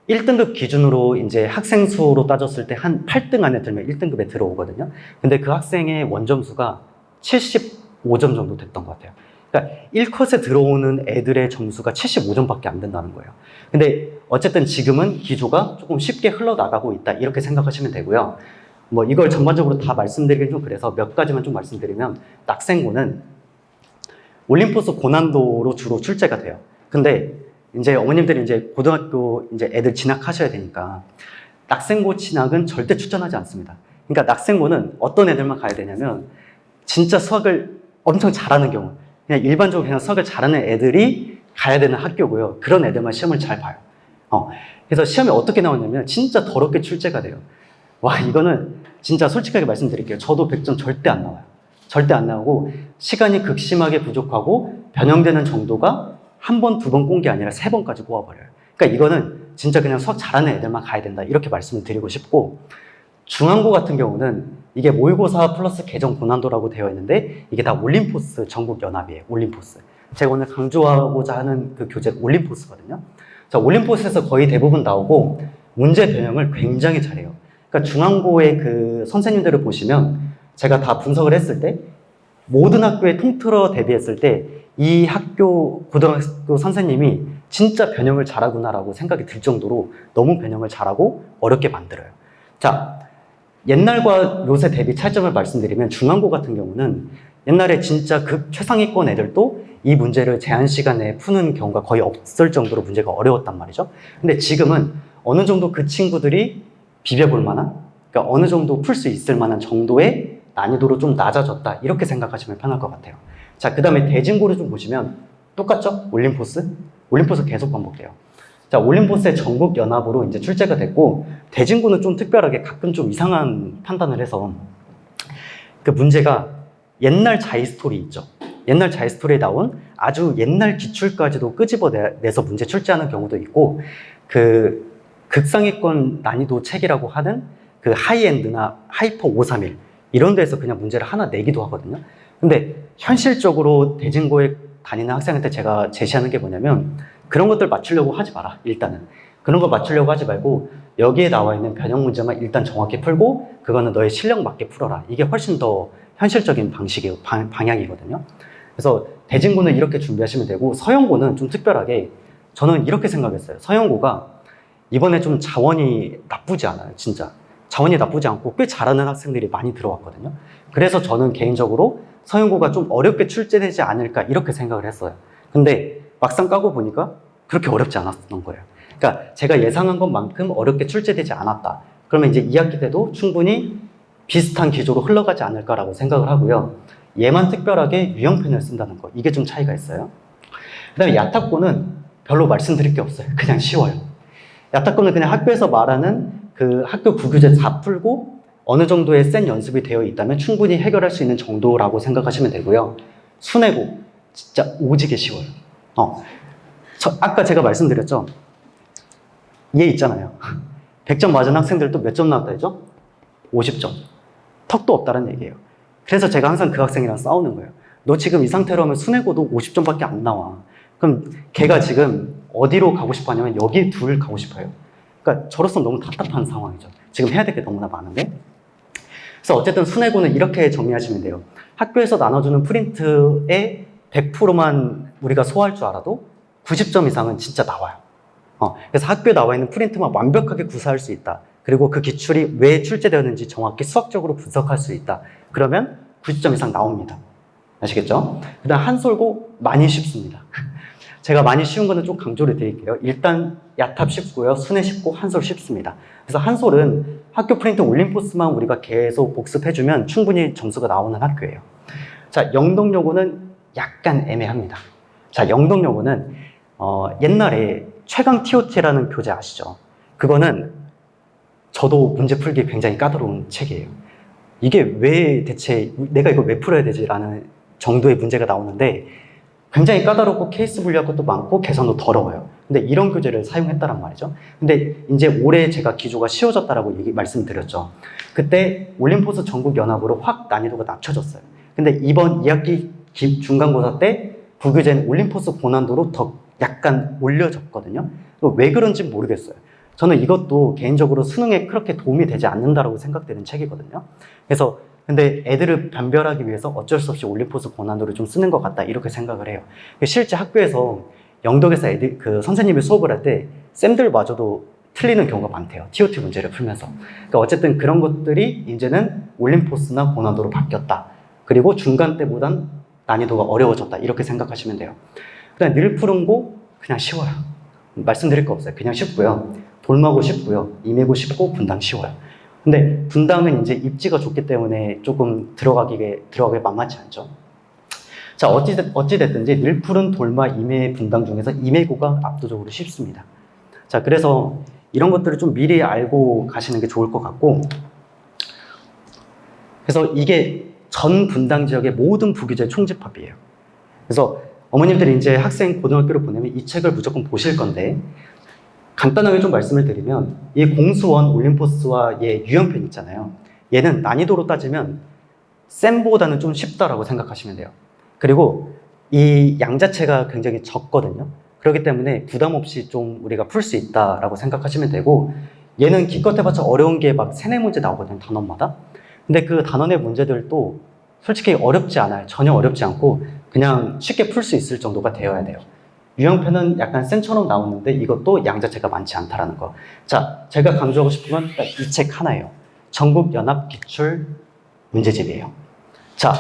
1등급 기준으로 이제 학생 수로 따졌을 때 한 8등 안에 들면 1등급에 들어오거든요. 근데 그 학생의 원점수가 75점 정도 됐던 것 같아요. 그러니까 1컷에 들어오는 애들의 점수가 75점밖에 안 된다는 거예요. 근데 어쨌든 지금은 기조가 조금 쉽게 흘러나가고 있다, 이렇게 생각하시면 되고요. 뭐 이걸 전반적으로 다 말씀드리긴 좀 그래서 몇 가지만 좀 말씀드리면, 낙생고는 올림포스 고난도로 주로 출제가 돼요. 근데 이제 어머님들이 이제 고등학교 이제 애들 진학하셔야 되니까 낙생고 진학은 절대 추천하지 않습니다. 그러니까 낙생고는 어떤 애들만 가야 되냐면 진짜 수학을 엄청 잘하는 경우, 그냥 일반적으로 그냥 수학을 잘하는 애들이 가야 되는 학교고요. 그런 애들만 시험을 잘 봐요. 그래서 시험이 어떻게 나오냐면 진짜 더럽게 출제가 돼요. 와, 이거는 진짜 솔직하게 말씀드릴게요. 저도 100점 절대 안 나와요. 절대 안 나오고 시간이 극심하게 부족하고 변형되는 정도가 한 번, 두 번 꼰 게 아니라 3번까지 꼬아버려요. 그러니까 이거는 진짜 그냥 수학 잘하는 애들만 가야 된다, 이렇게 말씀을 드리고 싶고, 중앙고 같은 경우는 이게 모의고사 플러스 개정 고난도라고 되어 있는데 이게 다 올림포스 전국연합이에요. 올림포스. 제가 오늘 강조하고자 하는 그 교재가 올림포스거든요. 자, 올림포스에서 거의 대부분 나오고 문제 변형을 굉장히 잘해요. 그러니까 중앙고의 그 선생님들을 보시면 제가 다 분석을 했을 때 모든 학교에 통틀어 대비했을 때 이 학교 고등학교 선생님이 진짜 변형을 잘하구나라고 생각이 들 정도로 너무 변형을 잘하고 어렵게 만들어요. 자, 옛날과 요새 대비 차이점을 말씀드리면 중앙고 같은 경우는 옛날에 진짜 극 최상위권 애들도 이 문제를 제한 시간에 푸는 경우가 거의 없을 정도로 문제가 어려웠단 말이죠. 근데 지금은 어느 정도 그 친구들이 비벼볼 만한, 그러니까 어느 정도 풀 수 있을 만한 정도의 난이도로 좀 낮아졌다, 이렇게 생각하시면 편할 것 같아요. 자, 그 다음에 대진고를 좀 보시면 똑같죠? 올림포스? 올림포스 계속 반복돼요. 자, 올림포스의 전국연합으로 이제 출제가 됐고, 대진고는 좀 특별하게 가끔 좀 이상한 판단을 해서 그 문제가 옛날 자이스토리 있죠? 옛날 자이스토리에 나온 아주 옛날 기출까지도 끄집어내서 문제 출제하는 경우도 있고, 그 극상위권 난이도 책이라고 하는 그 하이엔드나 하이퍼 531 이런 데서 그냥 문제를 하나 내기도 하거든요. 근데 현실적으로 대진고에 다니는 학생한테 제가 제시하는 게 뭐냐면, 그런 것들 맞추려고 하지 마라. 일단은 그런 거 맞추려고 하지 말고 여기에 나와 있는 변형 문제만 일단 정확히 풀고 그거는 너의 실력 맞게 풀어라. 이게 훨씬 더 현실적인 방향이거든요. 그래서 대진고는 이렇게 준비하시면 되고, 서영고는 좀 특별하게 저는 이렇게 생각했어요. 서영고가 이번에 좀 자원이 나쁘지 않아요. 진짜 자원이 나쁘지 않고 꽤 잘하는 학생들이 많이 들어왔거든요. 그래서 저는 개인적으로 서영고가 좀 어렵게 출제되지 않을까, 이렇게 생각을 했어요. 근데 막상 까고 보니까 그렇게 어렵지 않았던 거예요. 그러니까 제가 예상한 것만큼 어렵게 출제되지 않았다. 그러면 이제 2학기 때도 충분히 비슷한 기조로 흘러가지 않을까라고 생각을 하고요. 얘만 특별하게 유형편을 쓴다는 거, 이게 좀 차이가 있어요. 그 다음에 야탁고는 별로 말씀드릴 게 없어요. 그냥 쉬워요. 야탁고는 그냥 학교에서 말하는 그 학교 구교재 다 풀고 어느 정도의 센 연습이 되어 있다면 충분히 해결할 수 있는 정도라고 생각하시면 되고요. 순회고 진짜 오지게 쉬워요. 아까 제가 말씀드렸죠? 얘 있잖아요. 100점 맞은 학생들도 몇 점 나왔다 했죠? 50점. 턱도 없다는 얘기예요. 그래서 제가 항상 그 학생이랑 싸우는 거예요. 너 지금 이 상태로 하면 순회고도 50점밖에 안 나와. 그럼 걔가 지금 어디로 가고 싶어 하냐면 여기 둘 가고 싶어요. 그러니까 저로서 너무 답답한 상황이죠. 지금 해야 될 게 너무나 많은데. 그래서 어쨌든 순회고는 이렇게 정리하시면 돼요. 학교에서 나눠주는 프린트의 100%만 우리가 소화할 줄 알아도 90점 이상은 진짜 나와요. 그래서 학교에 나와 있는 프린트만 완벽하게 구사할 수 있다. 그리고 그 기출이 왜 출제되었는지 정확히 수학적으로 분석할 수 있다. 그러면 90점 이상 나옵니다. 아시겠죠? 그 다음 한솔고 많이 쉽습니다. 제가 많이 쉬운 거는 좀 강조를 드릴게요. 일단 야탑 쉽고요. 순회 쉽고 한솔 쉽습니다. 그래서 한솔은 학교 프린트 올림포스만 우리가 계속 복습해주면 충분히 점수가 나오는 학교예요. 자, 영동여고는 약간 애매합니다. 자, 영동여고는 옛날에 최강 TOT라는 교재 아시죠? 그거는 저도 문제 풀기 굉장히 까다로운 책이에요. 이게 왜 대체 내가 이걸 왜 풀어야 되지? 라는 정도의 문제가 나오는데 굉장히 까다롭고 케이스 분류할 것도 많고 계산도 더러워요. 근데 이런 교재를 사용했다란 말이죠. 근데 이제 올해 제가 기조가 쉬워졌다라고 말씀드렸죠. 그때 올림포스 전국연합으로 확 난이도가 낮춰졌어요. 근데 이번 2학기 중간고사 때 부교재는 올림포스 고난도로 더 약간 올려졌거든요. 왜 그런지 모르겠어요. 저는 이것도 개인적으로 수능에 그렇게 도움이 되지 않는다라고 생각되는 책이거든요. 그래서 근데 애들을 변별하기 위해서 어쩔 수 없이 올림포스 고난도를 좀 쓰는 것 같다 이렇게 생각을 해요. 실제 학교에서 영덕에서 애들 그 선생님이 수업을 할 때 쌤들마저도 틀리는 경우가 많대요. TOT 문제를 풀면서. 그러니까 어쨌든 그런 것들이 이제는 올림포스나 고난도로 바뀌었다. 그리고 중간 때보단 난이도가 어려워졌다 이렇게 생각하시면 돼요. 그냥 늘 푸른 고 그냥 쉬워요. 말씀드릴 거 없어요. 그냥 쉽고요. 돌마고 쉽고요. 임해고 쉽고 분당 쉬워요. 근데 분당은 이제 입지가 좋기 때문에 조금 들어가기 만만치 않죠. 자, 어찌됐든지 늘푸른 돌마 임해 분당 중에서 임해고가 압도적으로 쉽습니다. 자, 그래서 이런 것들을 좀 미리 알고 가시는 게 좋을 것 같고, 그래서 이게 전 분당 지역의 모든 부교재 총집합이에요. 그래서 어머님들이 이제 학생 고등학교를 보내면 이 책을 무조건 보실 건데, 간단하게 좀 말씀을 드리면 이 공수원 올림포스와 얘 유형편 있잖아요. 얘는 난이도로 따지면 쌤보다는 좀 쉽다라고 생각하시면 돼요. 그리고 이 양 자체가 굉장히 적거든요. 그렇기 때문에 부담 없이 좀 우리가 풀 수 있다라고 생각하시면 되고, 얘는 기껏 해봤자 어려운 게 막 3-4문제 나오거든요, 단원마다. 근데 그 단원의 문제들도 솔직히 어렵지 않아요. 전혀 어렵지 않고 그냥 쉽게 풀 수 있을 정도가 되어야 돼요. 유형편은 약간 쌤처럼 나오는데 이것도 양 자체가 많지 않다라는 거. 자, 제가 강조하고 싶은 건 이 책 하나예요. 전국연합기출 문제집이에요. 자,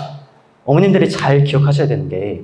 어머님들이 잘 기억하셔야 되는 게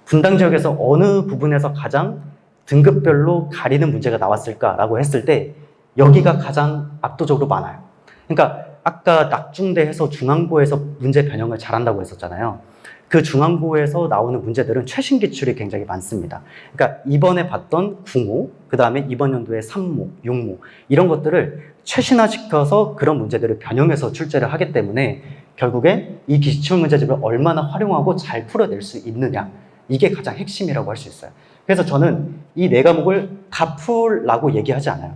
분당 지역에서 어느 부분에서 가장 등급별로 가리는 문제가 나왔을까라고 했을 때 여기가 가장 압도적으로 많아요. 그러니까 아까 낙중대에서 중앙고에서 문제 변형을 잘한다고 했었잖아요. 그 중앙고에서 나오는 문제들은 최신 기출이 굉장히 많습니다. 그러니까 이번에 봤던 9모, 그 다음에 이번 연도에 3모, 6모 이런 것들을 최신화시켜서 그런 문제들을 변형해서 출제를 하기 때문에 결국에 이 기출문제집을 얼마나 활용하고 잘 풀어낼 수 있느냐, 이게 가장 핵심이라고 할 수 있어요. 그래서 저는 이 4과목을 다 풀라고 얘기하지 않아요.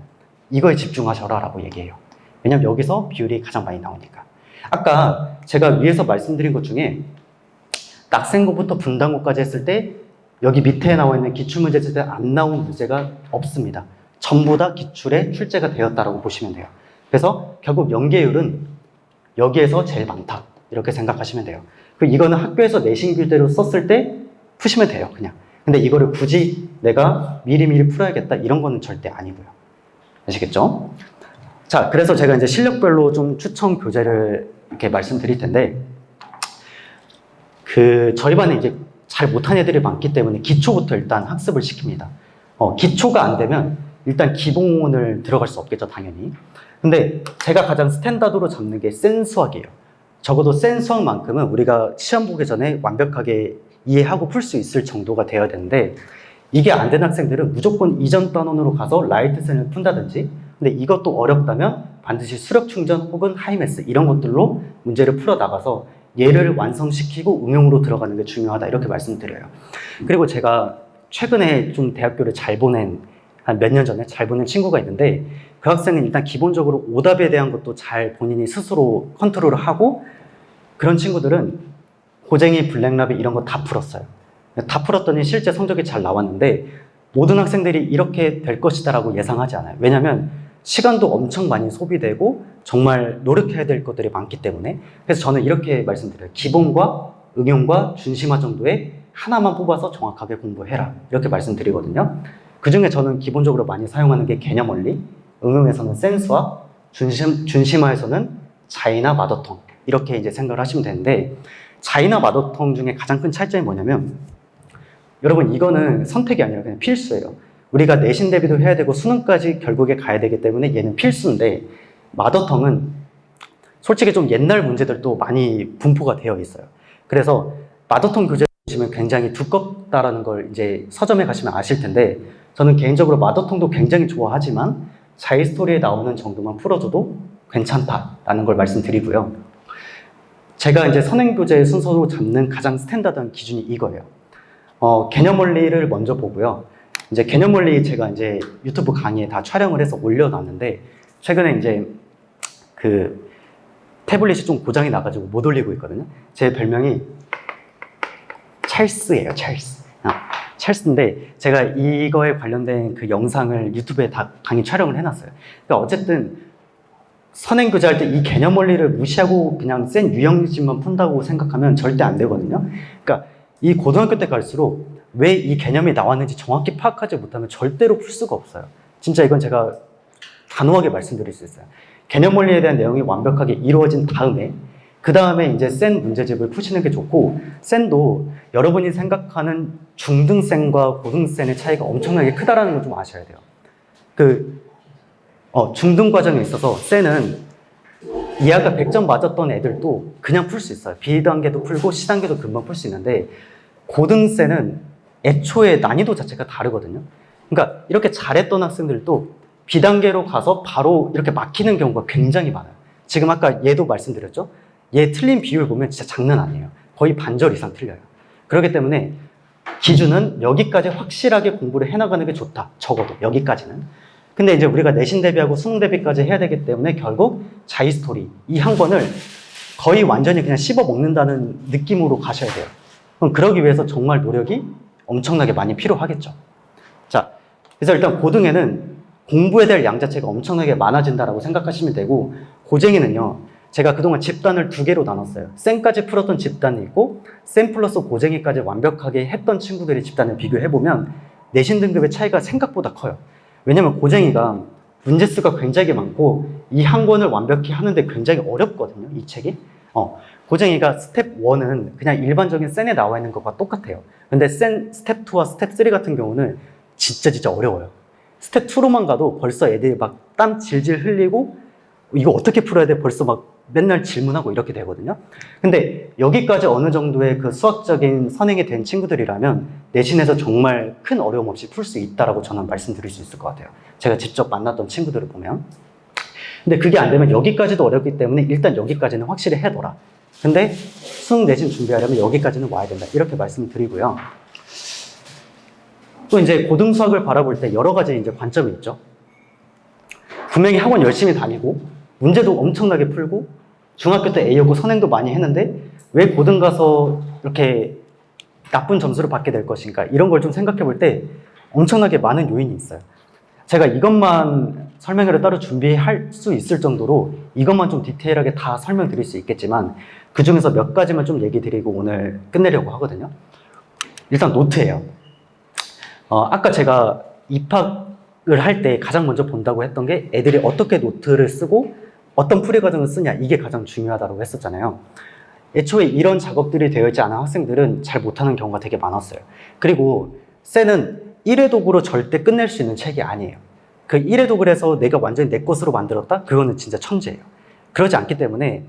이거에 집중하셔라 라고 얘기해요. 왜냐면 여기서 비율이 가장 많이 나오니까. 아까 제가 위에서 말씀드린 것 중에 낙생고부터 분당고까지 했을 때 여기 밑에 나와 있는 기출문제집에 안 나온 문제가 없습니다. 전부 다 기출에 출제가 되었다라고 보시면 돼요. 그래서 결국 연계율은 여기에서 제일 많다 이렇게 생각하시면 돼요. 그리고 이거는 학교에서 내신 교재로 썼을 때 푸시면 돼요, 그냥. 근데 이거를 굳이 내가 미리미리 풀어야겠다 이런 거는 절대 아니고요. 아시겠죠? 자, 그래서 제가 이제 실력별로 좀 추천 교재를 이렇게 말씀드릴 텐데, 저희 반에 이제 잘 못한 애들이 많기 때문에 기초부터 일단 학습을 시킵니다. 기초가 안 되면 일단 기본을 들어갈 수 없겠죠, 당연히. 근데 제가 가장 스탠다드로 잡는 게 센 수학이에요. 적어도 센 수학만큼은 우리가 시험 보기 전에 완벽하게 이해하고 풀 수 있을 정도가 되어야 되는데, 이게 안 된 학생들은 무조건 이전 단원으로 가서 라이트센을 푼다든지, 근데 이것도 어렵다면 반드시 수력 충전 혹은 하이매스 이런 것들로 문제를 풀어 나가서 얘를 완성시키고 응용으로 들어가는 게 중요하다 이렇게 말씀드려요. 그리고 제가 최근에 좀 대학교를 잘 보낸, 한 몇 년 전에 잘 보낸 친구가 있는데, 그 학생은 일단 기본적으로 오답에 대한 것도 잘 본인이 스스로 컨트롤을 하고, 그런 친구들은 고쟁이, 블랙라벨 이런 거 다 풀었어요. 다 풀었더니 실제 성적이 잘 나왔는데 모든 학생들이 이렇게 될 것이다라고 예상하지 않아요. 왜냐하면 시간도 엄청 많이 소비되고 정말 노력해야 될 것들이 많기 때문에. 그래서 저는 이렇게 말씀드려요. 기본과 응용과 준심화 정도의 하나만 뽑아서 정확하게 공부해라 이렇게 말씀드리거든요. 그 중에 저는 기본적으로 많이 사용하는 게 개념 원리, 응용에서는 센스와 준심화에서는 자이나 마더텅 이렇게 이제 생각을 하시면 되는데, 자이나 마더텅 중에 가장 큰 차이점이 뭐냐면, 여러분 이거는 선택이 아니라 그냥 필수예요. 우리가 내신 대비도 해야 되고 수능까지 결국에 가야 되기 때문에 얘는 필수인데, 마더텅은 솔직히 좀 옛날 문제들도 많이 분포가 되어 있어요. 그래서 마더텅 교재 보시면 굉장히 두껍다라는 걸 이제 서점에 가시면 아실 텐데, 저는 개인적으로 마더텅도 굉장히 좋아하지만 자이스토리에 나오는 정도만 풀어줘도 괜찮다라는 걸 말씀드리고요. 제가 이제 선행교재 순서로 잡는 가장 스탠다드한 기준이 이거예요. 개념 원리를 먼저 보고요. 이제 개념 원리 제가 이제 유튜브 강의에 다 촬영을 해서 올려놨는데, 최근에 이제 그 태블릿이 좀 고장이 나가지고 못 올리고 있거든요. 제 별명이 찰스예요, 찰스. 찰스인데 제가 이거에 관련된 그 영상을 유튜브에 다 강의 촬영을 해놨어요. 그러니까 어쨌든 선행교제 할 때 이 개념 원리를 무시하고 그냥 센 유형집만 푼다고 생각하면 절대 안 되거든요. 그러니까 이 고등학교 때 갈수록 왜 이 개념이 나왔는지 정확히 파악하지 못하면 절대로 풀 수가 없어요. 진짜 이건 제가 단호하게 말씀드릴 수 있어요. 개념 원리에 대한 내용이 완벽하게 이루어진 다음에 그 다음에 이제 센 문제집을 푸시는 게 좋고, 센도 여러분이 생각하는 중등센과 고등센의 차이가 엄청나게 크다라는 걸 좀 아셔야 돼요. 중등 과정에 있어서 센은 이하가 100점 맞았던 애들도 그냥 풀 수 있어요. B단계도 풀고 C단계도 금방 풀 수 있는데, 고등센은 애초에 난이도 자체가 다르거든요. 그러니까 이렇게 잘했던 학생들도 B단계로 가서 바로 이렇게 막히는 경우가 굉장히 많아요. 지금 아까 얘도 말씀드렸죠? 얘 틀린 비율 보면 진짜 장난 아니에요. 거의 반절 이상 틀려요. 그렇기 때문에 기준은 여기까지 확실하게 공부를 해나가는 게 좋다. 적어도 여기까지는. 근데 이제 우리가 내신 대비하고 수능 대비까지 해야 되기 때문에 결국 자이스토리 이 한 권을 거의 완전히 그냥 씹어 먹는다는 느낌으로 가셔야 돼요. 그럼 그러기 위해서 정말 노력이 엄청나게 많이 필요하겠죠. 자, 그래서 일단 고등에는 공부에 대한 양 자체가 엄청나게 많아진다라고 생각하시면 되고, 고쟁이는요, 제가 그동안 집단을 2개로 나눴어요. 센까지 풀었던 집단이 있고, 센 플러스 고쟁이까지 완벽하게 했던 친구들의 집단을 비교해보면 내신 등급의 차이가 생각보다 커요. 왜냐면 고쟁이가 문제수가 굉장히 많고 이 한 권을 완벽히 하는데 굉장히 어렵거든요, 이 책이. 고쟁이가 스텝 1은 그냥 일반적인 센에 나와 있는 것과 똑같아요. 근데 센 스텝 2와 스텝 3 같은 경우는 진짜 어려워요. 스텝 2로만 가도 벌써 애들이 막 땀 질질 흘리고 이거 어떻게 풀어야 돼? 벌써 막 맨날 질문하고 이렇게 되거든요. 근데 여기까지 어느 정도의 그 수학적인 선행이 된 친구들이라면 내신에서 정말 큰 어려움 없이 풀 수 있다라고 저는 말씀드릴 수 있을 것 같아요. 제가 직접 만났던 친구들을 보면. 근데 그게 안 되면 여기까지도 어렵기 때문에 일단 여기까지는 확실히 해둬라. 근데 수능 내신 준비하려면 여기까지는 와야 된다. 이렇게 말씀드리고요. 또 이제 고등수학을 바라볼 때 여러 가지 이제 관점이 있죠. 분명히 학원 열심히 다니고 문제도 엄청나게 풀고 중학교 때 A였고 선행도 많이 했는데 왜 고등 가서 이렇게 나쁜 점수를 받게 될 것인가, 이런 걸 좀 생각해 볼 때 엄청나게 많은 요인이 있어요. 제가 이것만 설명회를 따로 준비할 수 있을 정도로 이것만 좀 디테일하게 다 설명드릴 수 있겠지만 그 중에서 몇 가지만 좀 얘기 드리고 오늘 끝내려고 하거든요. 일단 노트예요. 아까 제가 입학을 할 때 가장 먼저 본다고 했던 게 애들이 어떻게 노트를 쓰고 어떤 풀이 과정을 쓰냐, 이게 가장 중요하다고 했었잖아요. 애초에 이런 작업들이 되어 있지 않은 학생들은 잘 못하는 경우가 되게 많았어요. 그리고 쌤은 1회 도구로 절대 끝낼 수 있는 책이 아니에요. 그 1회 도구를 해서 내가 완전히 내 것으로 만들었다? 그거는 진짜 천재예요. 그러지 않기 때문에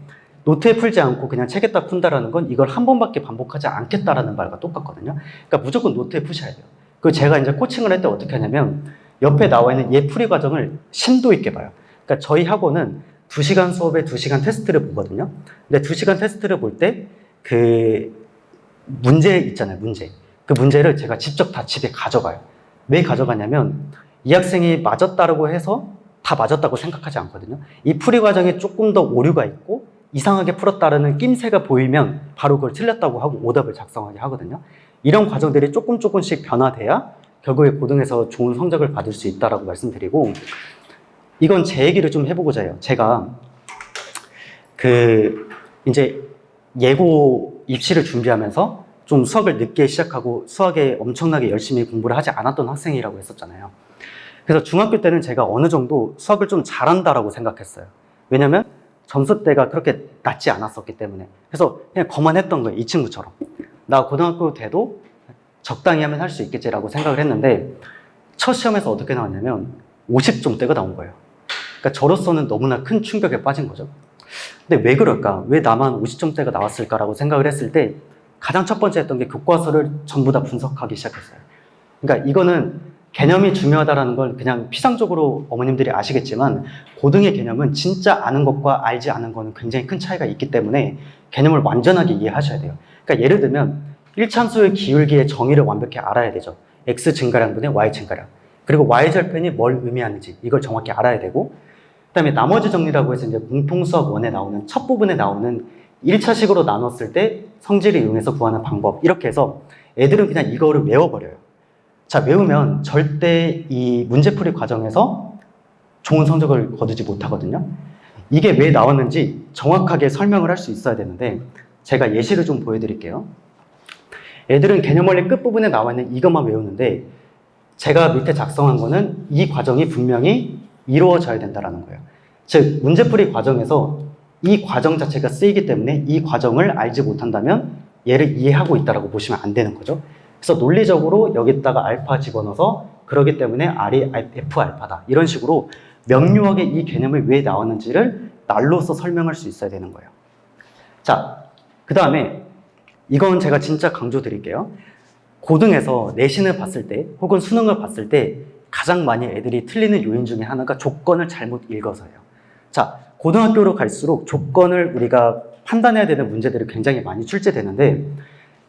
노트에 풀지 않고 그냥 책에다 푼다라는 건 이걸 한 번밖에 반복하지 않겠다라는 말과 똑같거든요. 그러니까 무조건 노트에 푸셔야 돼요. 그 제가 이제 코칭을 할 때 어떻게 하냐면 옆에 나와 있는 얘 풀이 과정을 심도 있게 봐요. 그러니까 저희 학원은 2시간 수업에 2시간 테스트를 보거든요. 근데 2시간 테스트를 볼 때 그 문제 있잖아요, 문제. 그 문제를 제가 직접 다 집에 가져가요. 왜 가져가냐면 이 학생이 맞았다고 해서 다 맞았다고 생각하지 않거든요. 이 풀이 과정에 조금 더 오류가 있고 이상하게 풀었다라는 낌새가 보이면 바로 그걸 틀렸다고 하고 오답을 작성하게 하거든요. 이런 과정들이 조금씩 변화돼야 결국에 고등에서 좋은 성적을 받을 수 있다라고 말씀드리고, 이건 제 얘기를 좀 해보고자 해요. 제가 이제 예고 입시를 준비하면서 좀 수학을 늦게 시작하고 수학에 엄청나게 열심히 공부를 하지 않았던 학생이라고 했었잖아요. 그래서 중학교 때는 제가 어느 정도 수학을 좀 잘한다라고 생각했어요. 왜냐면 점수대가 그렇게 낮지 않았었기 때문에. 그래서 그냥 거만했던 거예요, 이 친구처럼. 나 고등학교 때도 적당히 하면 할 수 있겠지라고 생각을 했는데 첫 시험에서 어떻게 나왔냐면 50점대가 나온 거예요. 그러니까 저로서는 너무나 큰 충격에 빠진 거죠. 근데 왜 그럴까? 왜 나만 50점대가 나왔을까라고 생각을 했을 때 가장 첫 번째 했던 게 교과서를 전부 다 분석하기 시작했어요. 그러니까 이거는 개념이 중요하다는 걸 그냥 피상적으로 어머님들이 아시겠지만 고등의 개념은 진짜 아는 것과 알지 않은 거는 굉장히 큰 차이가 있기 때문에 개념을 완전하게 이해하셔야 돼요. 그러니까 예를 들면 1참수의 기울기의 정의를 완벽히 알아야 되죠. x 증가량분의 y 증가량. 그리고 y절편이 뭘 의미하는지 이걸 정확히 알아야 되고, 그 다음에 나머지 정리라고 해서 이제 공통수학 1에 나오는 첫 부분에 나오는 1차식으로 나눴을 때 성질을 이용해서 구하는 방법, 이렇게 해서 애들은 그냥 이거를 외워버려요. 자, 외우면 절대 이 문제풀이 과정에서 좋은 성적을 거두지 못하거든요. 이게 왜 나왔는지 정확하게 설명을 할 수 있어야 되는데 제가 예시를 좀 보여드릴게요. 애들은 개념 원리 끝부분에 나와 있는 이것만 외우는데 제가 밑에 작성한 거는 이 과정이 분명히 이루어져야 된다는 거예요. 즉, 문제풀이 과정에서 이 과정 자체가 쓰이기 때문에 이 과정을 알지 못한다면 얘를 이해하고 있다고 보시면 안 되는 거죠. 그래서 논리적으로 여기다가 알파 집어넣어서 그러기 때문에 R이 F 알파다. 이런 식으로 명료하게 이 개념이 왜 나왔는지를 날로서 설명할 수 있어야 되는 거예요. 자, 그 다음에 이건 제가 진짜 강조드릴게요. 고등에서 내신을 봤을 때 혹은 수능을 봤을 때 가장 많이 애들이 틀리는 요인 중에 하나가 조건을 잘못 읽어서예요. 자, 고등학교로 갈수록 조건을 우리가 판단해야 되는 문제들이 굉장히 많이 출제되는데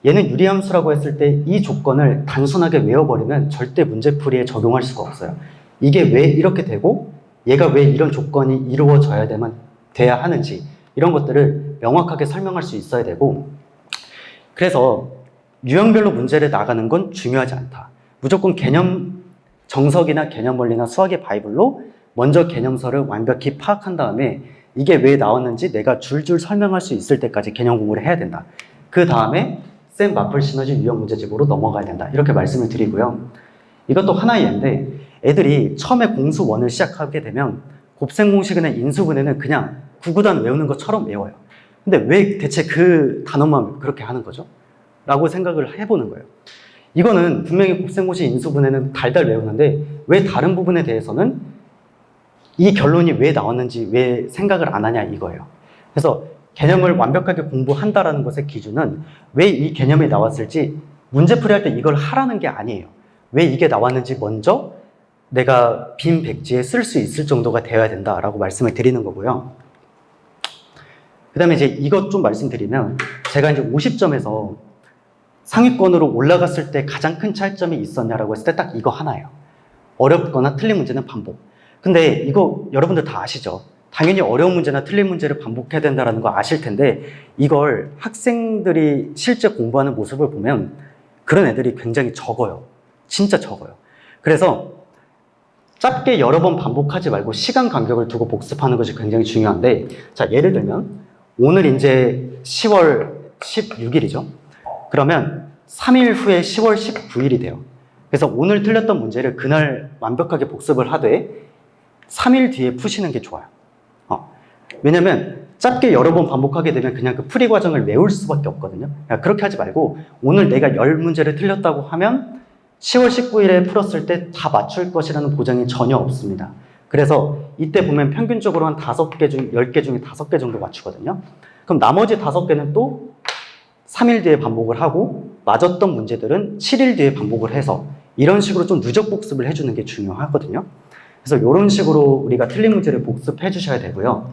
얘는 유리함수라고 했을 때 이 조건을 단순하게 외워버리면 절대 문제풀이에 적용할 수가 없어요. 이게 왜 이렇게 되고 얘가 왜 이런 조건이 이루어져야 돼야 하는지 이런 것들을 명확하게 설명할 수 있어야 되고 그래서 유형별로 문제를 나가는 건 중요하지 않다. 무조건 개념 정석이나 개념 원리나 수학의 바이블로 먼저 개념서를 완벽히 파악한 다음에 이게 왜 나왔는지 내가 줄줄 설명할 수 있을 때까지 개념 공부를 해야 된다. 그 다음에 셈 마플 시너지 유형 문제집으로 넘어가야 된다. 이렇게 말씀을 드리고요. 이것도 하나의 예인데 애들이 처음에 공수 1을 시작하게 되면 곱셈 공식이나 인수분해는 그냥 구구단 외우는 것처럼 외워요. 근데 왜 대체 그 단어만 그렇게 하는 거죠? 라고 생각을 해보는 거예요. 이거는 분명히 곱셈 공식 인수분해는 달달 외우는데 왜 다른 부분에 대해서는 이 결론이 왜 나왔는지 왜 생각을 안 하냐 이거예요. 그래서 개념을 완벽하게 공부한다라는 것의 기준은 왜 이 개념이 나왔을지 문제풀이할 때 이걸 하라는 게 아니에요. 왜 이게 나왔는지 먼저 내가 빈 백지에 쓸 수 있을 정도가 되어야 된다라고 말씀을 드리는 거고요. 그 다음에 이제 이것 좀 말씀드리면 제가 이제 50점에서 상위권으로 올라갔을 때 가장 큰 차이점이 있었냐라고 했을 때 딱 이거 하나예요. 어렵거나 틀린 문제는 반복. 근데 이거 여러분들 다 아시죠? 당연히 어려운 문제나 틀린 문제를 반복해야 된다는 거 아실 텐데 이걸 학생들이 실제 공부하는 모습을 보면 그런 애들이 굉장히 적어요. 진짜 적어요. 그래서 짧게 여러 번 반복하지 말고 시간 간격을 두고 복습하는 것이 굉장히 중요한데 자, 예를 들면 오늘 이제 10월 16일이죠. 그러면 3일 후에 10월 19일이 돼요. 그래서 오늘 틀렸던 문제를 그날 완벽하게 복습을 하되 3일 뒤에 푸시는 게 좋아요. 왜냐면 짧게 여러 번 반복하게 되면 그냥 그 풀이 과정을 외울 수밖에 없거든요. 그렇게 하지 말고 오늘 내가 10문제를 틀렸다고 하면 10월 19일에 풀었을 때 다 맞출 것이라는 보장이 전혀 없습니다. 그래서 이때 보면 평균적으로 한 5개 중 10개 중에 5개 정도 맞추거든요. 그럼 나머지 5개는 또 3일 뒤에 반복을 하고 맞았던 문제들은 7일 뒤에 반복을 해서 이런 식으로 좀 누적 복습을 해주는 게 중요하거든요. 그래서 이런 식으로 우리가 틀린 문제를 복습해 주셔야 되고요.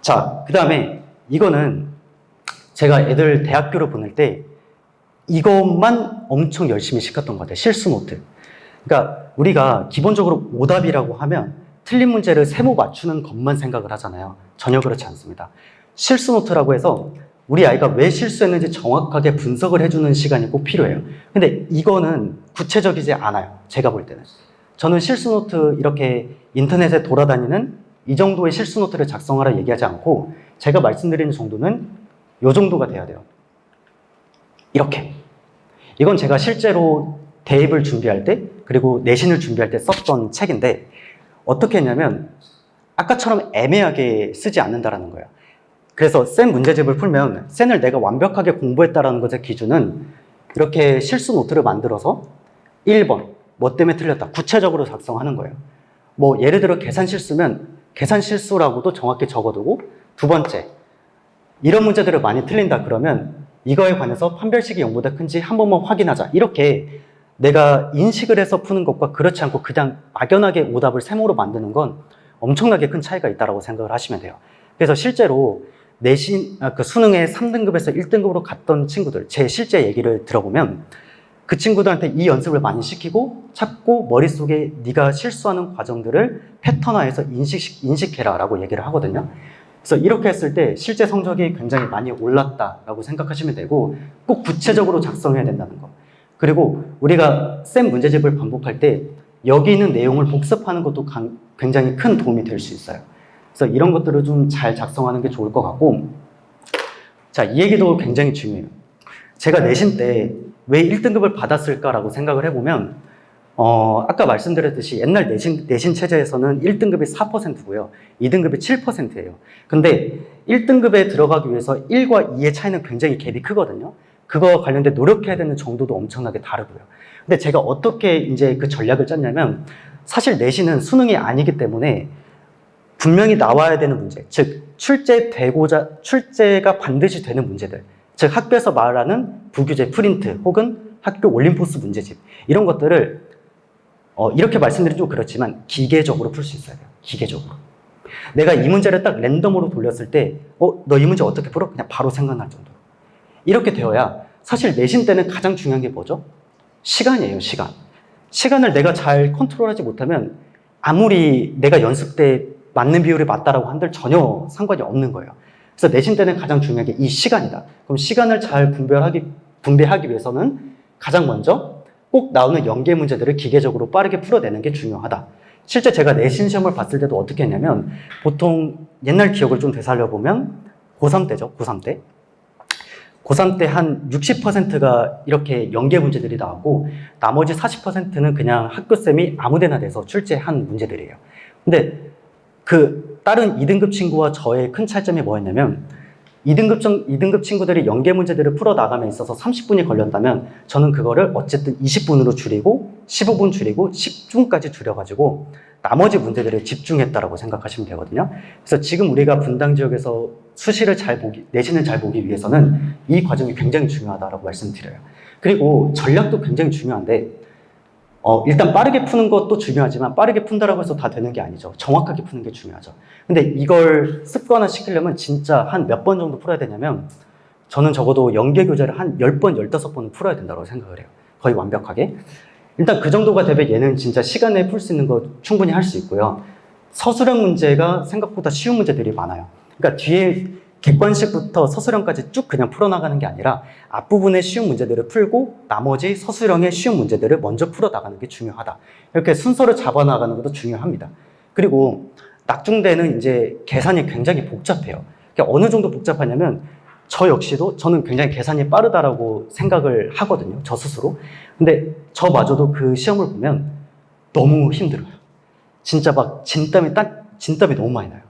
자, 그 다음에 이거는 제가 애들 대학교로 보낼 때 이것만 엄청 열심히 시켰던 것 같아요. 실수 노트. 그러니까 우리가 기본적으로 오답이라고 하면 틀린 문제를 세모 맞추는 것만 생각을 하잖아요. 전혀 그렇지 않습니다. 실수 노트라고 해서 우리 아이가 왜 실수했는지 정확하게 분석을 해주는 시간이 꼭 필요해요. 근데 이거는 구체적이지 않아요. 제가 볼 때는. 저는 실수 노트 이렇게 인터넷에 돌아다니는 이 정도의 실수 노트를 작성하라 얘기하지 않고 제가 말씀드리는 정도는 이 정도가 돼야 돼요. 이렇게. 이건 제가 실제로 대입을 준비할 때 그리고 내신을 준비할 때 썼던 책인데 어떻게 했냐면 아까처럼 애매하게 쓰지 않는다라는 거예요. 그래서 쌤 문제집을 풀면 쌤을 내가 완벽하게 공부했다라는 것의 기준은 이렇게 실수 노트를 만들어서 1번 뭐 때문에 틀렸다 구체적으로 작성하는 거예요. 뭐 예를 들어 계산 실수면 계산 실수라고도 정확히 적어두고 두 번째 이런 문제들을 많이 틀린다 그러면 이거에 관해서 판별식이 0보다 큰지 한 번만 확인하자. 이렇게 내가 인식을 해서 푸는 것과 그렇지 않고 그냥 막연하게 오답을 세모로 만드는 건 엄청나게 큰 차이가 있다고 생각을 하시면 돼요. 그래서 실제로 내신, 그 수능에 3등급에서 1등급으로 갔던 친구들, 제 실제 얘기를 들어보면 그 친구들한테 이 연습을 많이 시키고 찾고 머릿속에 네가 실수하는 과정들을 패턴화해서 인식해라 라고 얘기를 하거든요. 그래서 이렇게 했을 때 실제 성적이 굉장히 많이 올랐다라고 생각하시면 되고 꼭 구체적으로 작성해야 된다는 거. 그리고 우리가 쌤 문제집을 반복할 때 여기 있는 내용을 복습하는 것도 굉장히 큰 도움이 될 수 있어요. 그래서 이런 것들을 좀 잘 작성하는 게 좋을 것 같고, 자, 이 얘기도 굉장히 중요해요. 제가 내신 때 왜 1등급을 받았을까라고 생각을 해보면, 아까 말씀드렸듯이 옛날 내신 체제에서는 1등급이 4%고요. 2등급이 7%예요. 근데 1등급에 들어가기 위해서 1과 2의 차이는 굉장히 갭이 크거든요. 그거 관련된 노력해야 되는 정도도 엄청나게 다르고요. 근데 제가 어떻게 이제 그 전략을 짰냐면, 사실 내신은 수능이 아니기 때문에 분명히 나와야 되는 문제, 즉 출제가 반드시 되는 문제들, 즉 학교에서 말하는 부규제 프린트 혹은 학교 올림포스 문제집, 이런 것들을 이렇게 말씀드리면 좀 그렇지만 기계적으로 풀 수 있어야 돼요. 기계적으로. 내가 이 문제를 딱 랜덤으로 돌렸을 때 너 이 문제 어떻게 풀어? 그냥 바로 생각날 정도로. 이렇게 되어야, 사실 내신 때는 가장 중요한 게 뭐죠? 시간이에요, 시간. 시간을 내가 잘 컨트롤하지 못하면 아무리 내가 연습 때 맞는 비율이 맞다라고 한들 전혀 상관이 없는 거예요. 그래서 내신 때는 가장 중요한 게 이 시간이다. 그럼 시간을 잘 분배하기 위해서는 가장 먼저 꼭 나오는 연계 문제들을 기계적으로 빠르게 풀어내는 게 중요하다. 실제 제가 내신 시험을 봤을 때도 어떻게 했냐면, 보통 옛날 기억을 좀 되살려보면 고3 때죠, 고3 때. 고3 때 한 60%가 이렇게 연계 문제들이 나오고 나머지 40%는 그냥 학교쌤이 아무데나 내서 출제한 문제들이에요. 근데 그 다른 2등급 친구와 저의 큰 차이점이 뭐였냐면, 2등급 친구들이 연계 문제들을 풀어나감에 있어서 30분이 걸렸다면 저는 그거를 어쨌든 20분으로 줄이고 15분 줄이고 10분까지 줄여가지고 나머지 문제들에 집중했다라고 생각하시면 되거든요. 그래서 지금 우리가 분당 지역에서 내신을 잘 보기 위해서는 이 과정이 굉장히 중요하다라고 말씀드려요. 그리고 전략도 굉장히 중요한데, 일단 빠르게 푸는 것도 중요하지만 빠르게 푼다라고 해서 다 되는 게 아니죠. 정확하게 푸는 게 중요하죠. 근데 이걸 습관화 시키려면 진짜 한 몇 번 정도 풀어야 되냐면, 저는 적어도 연계 교재를 한 10번, 15번은 풀어야 된다고 생각을 해요. 거의 완벽하게. 일단 그 정도가 되면 얘는 진짜 시간 내에 풀 수 있는 거 충분히 할 수 있고요. 서술형 문제가 생각보다 쉬운 문제들이 많아요. 그러니까 뒤에 객관식부터 서술형까지 쭉 그냥 풀어나가는 게 아니라 앞부분에 쉬운 문제들을 풀고 나머지 서술형의 쉬운 문제들을 먼저 풀어나가는 게 중요하다. 이렇게 순서를 잡아나가는 것도 중요합니다. 그리고 낙중대는 이제 계산이 굉장히 복잡해요. 그러니까 어느 정도 복잡하냐면, 저 역시도 저는 굉장히 계산이 빠르다라고 생각을 하거든요, 저 스스로. 근데 저마저도 그 시험을 보면 너무 힘들어요. 진짜 막 진땀이 너무 많이 나요.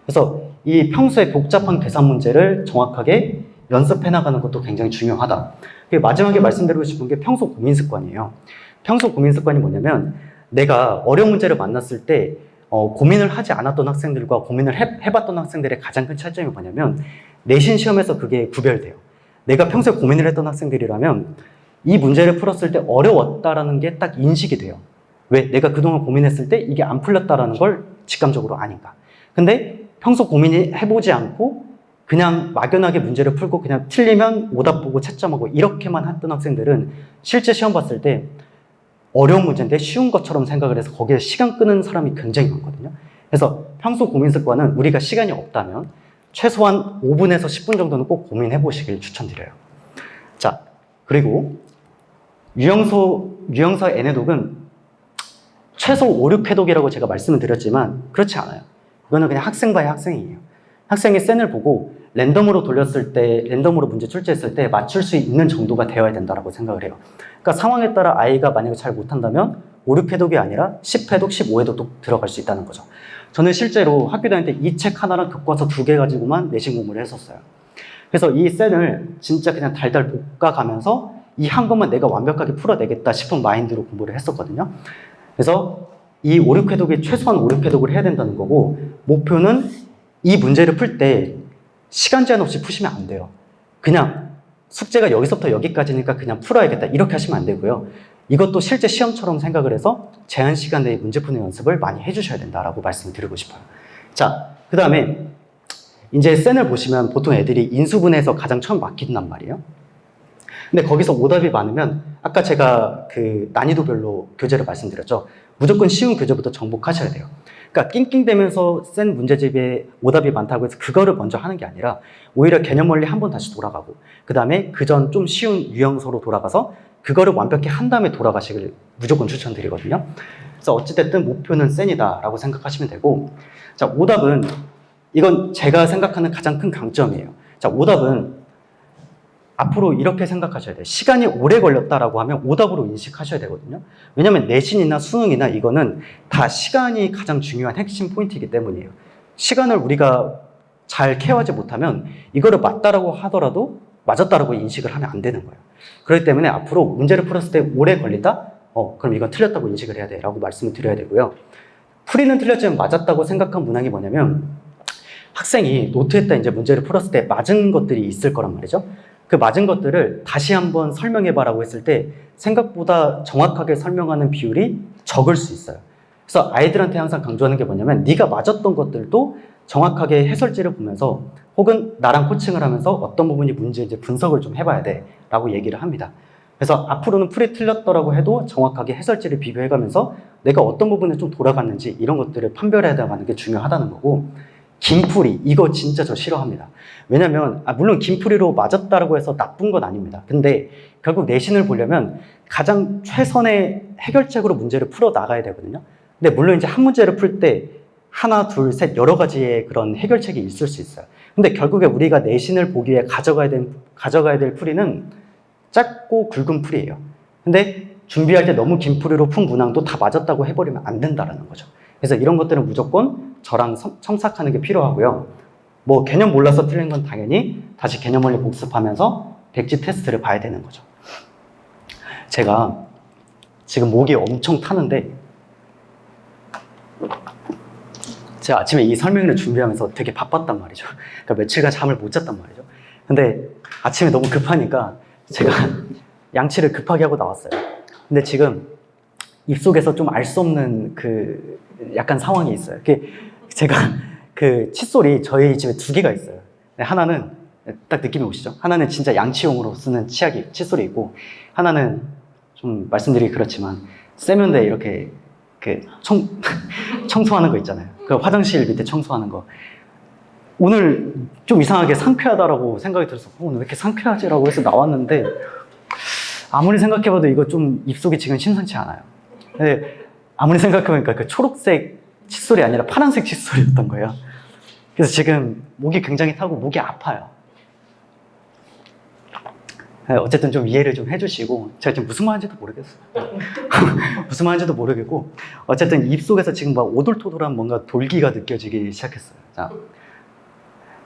그래서 이 평소에 복잡한 계산 문제를 정확하게 연습해 나가는 것도 굉장히 중요하다. 그리고 마지막에 말씀드리고 싶은 게 평소 고민 습관이에요. 평소 고민 습관이 뭐냐면, 내가 어려운 문제를 만났을 때 고민을 하지 않았던 학생들과 고민을 해봤던 학생들의 가장 큰 차이점이 뭐냐면, 내신 시험에서 그게 구별돼요. 내가 평소에 고민을 했던 학생들이라면 이 문제를 풀었을 때 어려웠다라는 게 딱 인식이 돼요. 왜? 내가 그동안 고민했을 때 이게 안 풀렸다라는 걸 직감적으로 아니까. 근데 평소 고민해보지 않고 그냥 막연하게 문제를 풀고 그냥 틀리면 오답 보고 채점하고 이렇게만 했던 학생들은 실제 시험 봤을 때 어려운 문제인데 쉬운 것처럼 생각을 해서 거기에 시간 끄는 사람이 굉장히 많거든요. 그래서 평소 고민 습관은 우리가 시간이 없다면 최소한 5분에서 10분 정도는 꼭 고민해 보시길 추천드려요. 자, 그리고 유형서 N해독은 최소 5, 6회독이라고 제가 말씀을 드렸지만 그렇지 않아요. 이거는 그냥 학생 바이 학생이에요. 학생이 센을 보고 랜덤으로 문제 출제했을 때 맞출 수 있는 정도가 되어야 된다고 생각을 해요. 그러니까 상황에 따라 아이가 만약에 잘 못한다면 5, 6회독이 아니라 10회독, 15회독도 들어갈 수 있다는 거죠. 저는 실제로 학교 다닐 때 이 책 하나랑 교과서 2개 가지고만 내신 공부를 했었어요. 그래서 이 센을 진짜 그냥 달달 볶아가면서 이 한 것만 내가 완벽하게 풀어내겠다 싶은 마인드로 공부를 했었거든요. 그래서 이 5, 6회독이 최소한 5, 6회독을 해야 된다는 거고, 목표는 이 문제를 풀 때 시간 제한 없이 푸시면 안 돼요. 그냥 숙제가 여기서부터 여기까지니까 그냥 풀어야겠다 이렇게 하시면 안 되고요. 이것도 실제 시험처럼 생각을 해서 제한 시간 내에 문제 푸는 연습을 많이 해주셔야 된다라고 말씀드리고 싶어요. 자, 그 다음에 이제 센을 보시면 보통 애들이 인수분해에서 가장 처음 막힌단 말이에요. 근데 거기서 오답이 많으면 아까 제가 그 난이도별로 교재를 말씀드렸죠. 무조건 쉬운 교재부터 정복하셔야 돼요. 그러니까 낑낑대면서 센 문제집에 오답이 많다고 해서 그거를 먼저 하는 게 아니라 오히려 개념 원리 한 번 다시 돌아가고 그 다음에 그전 좀 쉬운 유형서로 돌아가서 그거를 완벽히 한 다음에 돌아가시길 무조건 추천드리거든요. 그래서 어찌됐든 목표는 센이다라고 생각하시면 되고, 자, 오답은 이건 제가 생각하는 가장 큰 강점이에요. 자, 오답은 앞으로 이렇게 생각하셔야 돼요. 시간이 오래 걸렸다라고 하면 오답으로 인식하셔야 되거든요. 왜냐면 내신이나 수능이나 이거는 다 시간이 가장 중요한 핵심 포인트이기 때문이에요. 시간을 우리가 잘 케어하지 못하면 이거를 맞다라고 하더라도 맞았다라고 인식을 하면 안 되는 거예요. 그렇기 때문에 앞으로 문제를 풀었을 때 오래 걸린다? 그럼 이건 틀렸다고 인식을 해야 돼 라고 말씀을 드려야 되고요. 풀이는 틀렸지만 맞았다고 생각한 문항이 뭐냐면 학생이 노트에다 이제 문제를 풀었을 때 맞은 것들이 있을 거란 말이죠. 그 맞은 것들을 다시 한번 설명해봐라고 했을 때 생각보다 정확하게 설명하는 비율이 적을 수 있어요. 그래서 아이들한테 항상 강조하는 게 뭐냐면 네가 맞았던 것들도 정확하게 해설지를 보면서 혹은 나랑 코칭을 하면서 어떤 부분이 문제인지 분석을 좀 해봐야 돼 라고 얘기를 합니다. 그래서 앞으로는 풀이 틀렸더라고 해도 정확하게 해설지를 비교해가면서 내가 어떤 부분에 좀 돌아갔는지 이런 것들을 판별해야 나가는 게 중요하다는 거고, 긴풀이 이거 진짜 저 싫어합니다. 왜냐면 물론 긴풀이로 맞았다라고 해서 나쁜 건 아닙니다. 근데 결국 내신을 보려면 가장 최선의 해결책으로 문제를 풀어 나가야 되거든요. 근데 물론 이제 한 문제를 풀 때 하나, 둘, 셋 여러 가지의 그런 해결책이 있을 수 있어요. 근데 결국에 우리가 내신을 보기 위해 가져가야 될 풀이는 짧고 굵은 풀이에요. 근데 준비할 때 너무 긴 풀이로 푼 문항도 다 맞았다고 해버리면 안 된다라는 거죠. 그래서 이런 것들은 무조건 저랑 첨삭하는 게 필요하고요. 뭐 개념 몰라서 틀린 건 당연히 다시 개념 원리 복습하면서 백지 테스트를 봐야 되는 거죠. 제가 지금 목이 엄청 타는데 제가 아침에 이 설명회를 준비하면서 되게 바빴단 말이죠. 그러니까 며칠간 잠을 못 잤단 말이죠. 근데 아침에 너무 급하니까 제가 양치를 급하게 하고 나왔어요. 근데 지금 입속에서 좀 알 수 없는 그 약간 상황이 있어요. 제가 그 칫솔이 저희 집에 두 개가 있어요. 하나는 딱 느낌이 오시죠? 하나는 진짜 양치용으로 쓰는 칫솔이 있고, 하나는 좀 말씀드리기 그렇지만 세면대 이렇게 그 청소하는 거 있잖아요. 그 화장실 밑에 청소하는 거. 오늘 좀 이상하게 상쾌하다라고 생각이 들어서 오늘 왜 이렇게 상쾌하지라고 해서 나왔는데 아무리 생각해봐도 이거 좀 입속이 지금 심상치 않아요. 근데 아무리 생각해보니까 그 초록색 칫솔이 아니라 파란색 칫솔이었던 거예요. 그래서 지금 목이 굉장히 타고 목이 아파요. 어쨌든 좀 이해를 좀 해주시고, 제가 지금 무슨 말인지도 모르겠어요. 무슨 말인지도 모르겠고, 어쨌든 입속에서 지금 막 오돌토돌한 뭔가 돌기가 느껴지기 시작했어요. 자,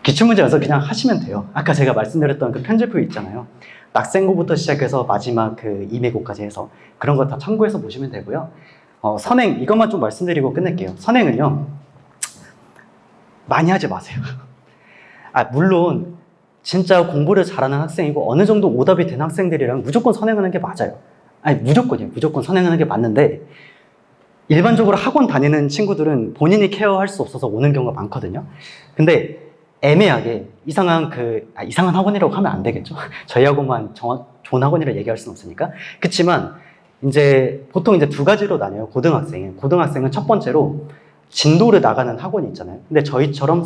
기출문제여서 그냥 하시면 돼요. 아까 제가 말씀드렸던 그 편집표 있잖아요. 낙생고부터 시작해서 마지막 그 임해고까지 해서 그런 거 다 참고해서 보시면 되고요. 선행 이것만 좀 말씀드리고 끝낼게요. 선행은요 많이 하지 마세요. 물론 진짜 공부를 잘하는 학생이고 어느 정도 오답이 된 학생들이랑 무조건 선행하는 게 맞아요. 무조건이에요. 무조건 선행하는 게 맞는데 일반적으로 학원 다니는 친구들은 본인이 케어할 수 없어서 오는 경우가 많거든요. 근데 애매하게 이상한 학원이라고 하면 안 되겠죠. 저희 학원만 좋은 학원이라고 얘기할 수는 없으니까. 그렇지만 이제 보통 이제 두 가지로 나뉘어요. 고등학생은 첫 번째로 진도를 나가는 학원이 있잖아요. 근데 저희처럼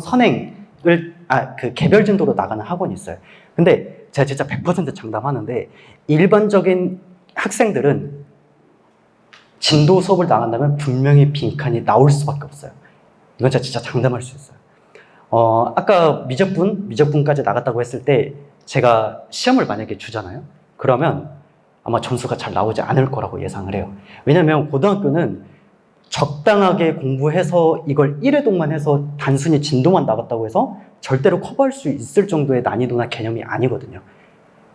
그 개별 진도로 나가는 학원이 있어요. 근데 제가 진짜 100% 장담하는데 일반적인 학생들은 진도 수업을 나간다면 분명히 빈칸이 나올 수밖에 없어요. 이건 제가 진짜 장담할 수 있어요. 아까 미적분까지 나갔다고 했을 때 제가 시험을 만약에 주잖아요. 그러면 아마 점수가 잘 나오지 않을 거라고 예상을 해요. 왜냐면 고등학교는 적당하게 공부해서 이걸 1회독만 해서 단순히 진도만 나갔다고 해서 절대로 커버할 수 있을 정도의 난이도나 개념이 아니거든요.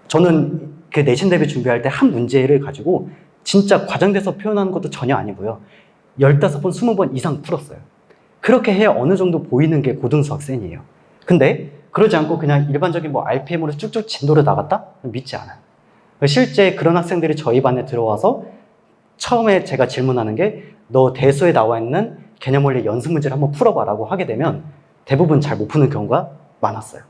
저는 그 내신 대비 준비할 때 한 문제를 가지고 진짜 과장돼서 표현하는 것도 전혀 아니고요. 15번, 20번 이상 풀었어요. 그렇게 해야 어느 정도 보이는 게 고등수학 센이에요. 근데 그러지 않고 그냥 일반적인 RPM으로 쭉쭉 진도를 나갔다? 믿지 않아요. 실제 그런 학생들이 저희 반에 들어와서 처음에 제가 질문하는 게 너 대수에 나와 있는 개념 원리 연습 문제를 한번 풀어봐 라고 하게 되면 대부분 잘 못 푸는 경우가 많았어요.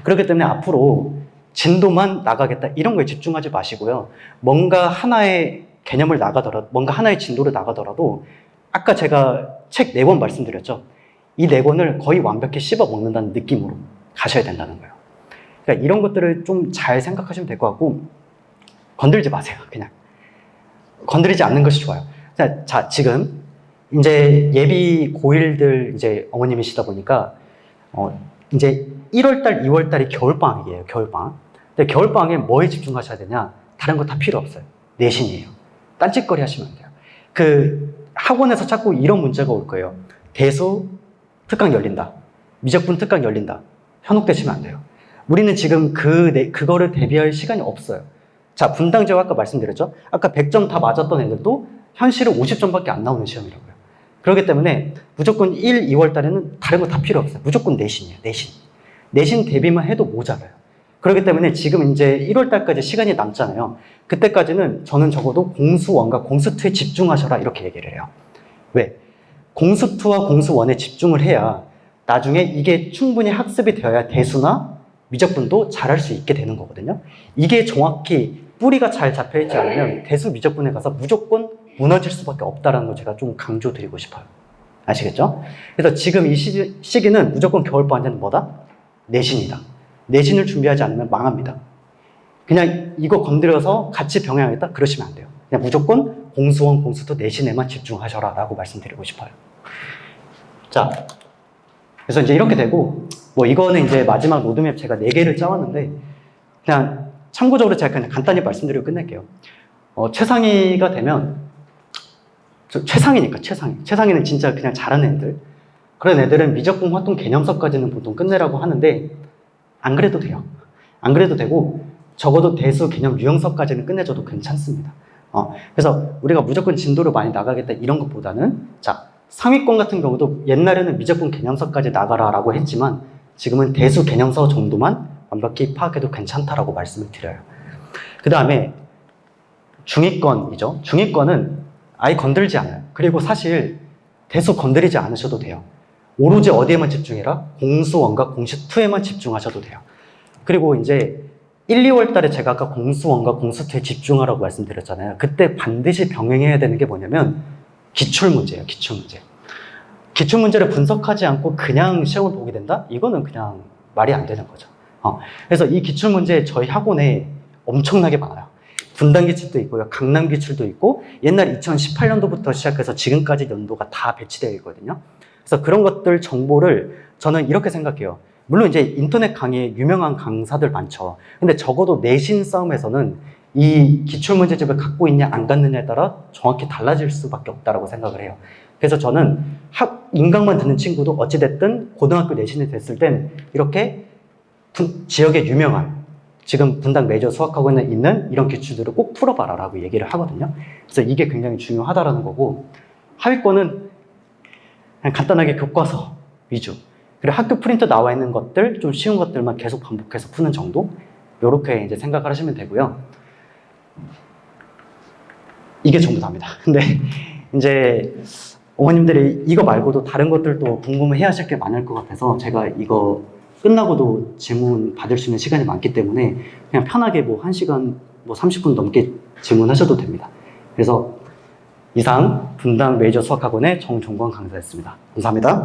그렇기 때문에 앞으로 진도만 나가겠다 이런 거에 집중하지 마시고요. 뭔가 하나의 개념을 나가더라도, 뭔가 하나의 진도를 나가더라도 아까 제가 책 4권 말씀드렸죠. 이 4권을 거의 완벽히 씹어 먹는다는 느낌으로 가셔야 된다는 거예요. 그러니까 이런 것들을 좀 잘 생각하시면 될 것 같고, 건들지 마세요. 그냥 건드리지 않는 것이 좋아요. 자, 지금 이제 예비 고1들 이제 어머님이시다 보니까 이제 1월달, 2월달이 겨울방학이에요. 겨울방학. 근데 겨울방학에 뭐에 집중하셔야 되냐? 다른 거 다 필요 없어요. 내신이에요. 딴짓거리 하시면 안 돼요. 그 학원에서 자꾸 이런 문제가 올 거예요. 대수 특강 열린다. 미적분 특강 열린다. 현혹되시면 안 돼요. 우리는 지금 그거를 대비할 시간이 없어요. 자, 분당제가 아까 말씀드렸죠? 아까 100점 다 맞았던 애들도 현실은 50점밖에 안 나오는 시험이라고요. 그렇기 때문에 무조건 1, 2월 달에는 다른 거 다 필요 없어요. 무조건 내신이에요. 내신 대비만 해도 모자라요. 그렇기 때문에 지금 이제 1월 달까지 시간이 남잖아요. 그때까지는 저는 적어도 공수1과 공수2에 집중하셔라 이렇게 얘기를 해요. 왜? 공수2와 공수1에 집중을 해야 나중에 이게 충분히 학습이 되어야 대수나 미적분도 잘할 수 있게 되는 거거든요. 이게 정확히 뿌리가 잘 잡혀있지 않으면 대수 미적분에 가서 무조건 무너질 수밖에 없다는 걸 제가 좀 강조드리고 싶어요. 아시겠죠? 그래서 지금 이 시기는 무조건 겨울방학은 뭐다? 내신이다. 내신을 준비하지 않으면 망합니다. 그냥 이거 건드려서 같이 병행하겠다? 그러시면 안 돼요. 그냥 무조건 공수1, 공수2 내신에만 집중하셔라 라고 말씀드리고 싶어요. 자, 그래서 이제 이렇게 되고, 뭐 이거는 이제 마지막 로드맵 제가 4개를 짜왔는데, 그냥 참고적으로 제가 그냥 간단히 말씀드리고 끝낼게요. 최상위가 되면, 최상위니까, 최상위는 진짜 그냥 잘하는 애들. 그런 애들은 미적분 활동 개념서까지는 보통 끝내라고 하는데, 안 그래도 돼요. 안 그래도 되고, 적어도 대수 개념 유형서까지는 끝내줘도 괜찮습니다. 그래서 우리가 무조건 진도를 많이 나가겠다 이런 것보다는, 자, 상위권 같은 경우도 옛날에는 미적분 개념서까지 나가라라고 했지만, 지금은 대수 개념서 정도만 완벽히 파악해도 괜찮다라고 말씀을 드려요. 그 다음에 중위권이죠. 중위권은 아예 건들지 않아요. 그리고 사실 대수 건드리지 않으셔도 돼요. 오로지 어디에만 집중해라? 공수1과 공수2에만 집중하셔도 돼요. 그리고 이제 1, 2월 달에 제가 아까 공수1과 공수2에 집중하라고 말씀드렸잖아요. 그때 반드시 병행해야 되는 게 뭐냐면 기출문제예요. 기출문제. 기출문제를 분석하지 않고 그냥 시험을 보게 된다? 이거는 그냥 말이 안 되는 거죠. 그래서 이 기출문제 저희 학원에 엄청나게 많아요. 분당 기출도 있고요. 강남 기출도 있고 옛날 2018년도부터 시작해서 지금까지 연도가 다 배치되어 있거든요. 그래서 그런 것들 정보를 저는 이렇게 생각해요. 물론 이제 인터넷 강의에 유명한 강사들 많죠. 근데 적어도 내신 싸움에서는 이 기출문제집을 갖고 있냐 안 갖느냐에 따라 정확히 달라질 수밖에 없다고 생각을 해요. 그래서 저는 인강만 듣는 친구도 어찌됐든 고등학교 내신이 됐을 땐 이렇게 지역에 유명한 지금 분당 메이저 수학학원에 있는 이런 기출들을 꼭 풀어봐라 라고 얘기를 하거든요. 그래서 이게 굉장히 중요하다라는 거고, 하위권은 그냥 간단하게 교과서 위주, 그리고 학교 프린트 나와 있는 것들, 좀 쉬운 것들만 계속 반복해서 푸는 정도, 요렇게 이제 생각을 하시면 되고요. 이게 전부 다입니다. 근데 이제 어머님들이 이거 말고도 다른 것들도 궁금해 하실 게 많을 것 같아서 제가 이거 끝나고도 질문 받을 수 있는 시간이 많기 때문에 그냥 편하게 뭐 1시간 뭐 30분 넘게 질문하셔도 됩니다. 그래서 이상 분당 메이저 수학학원의 정종권 강사였습니다. 감사합니다.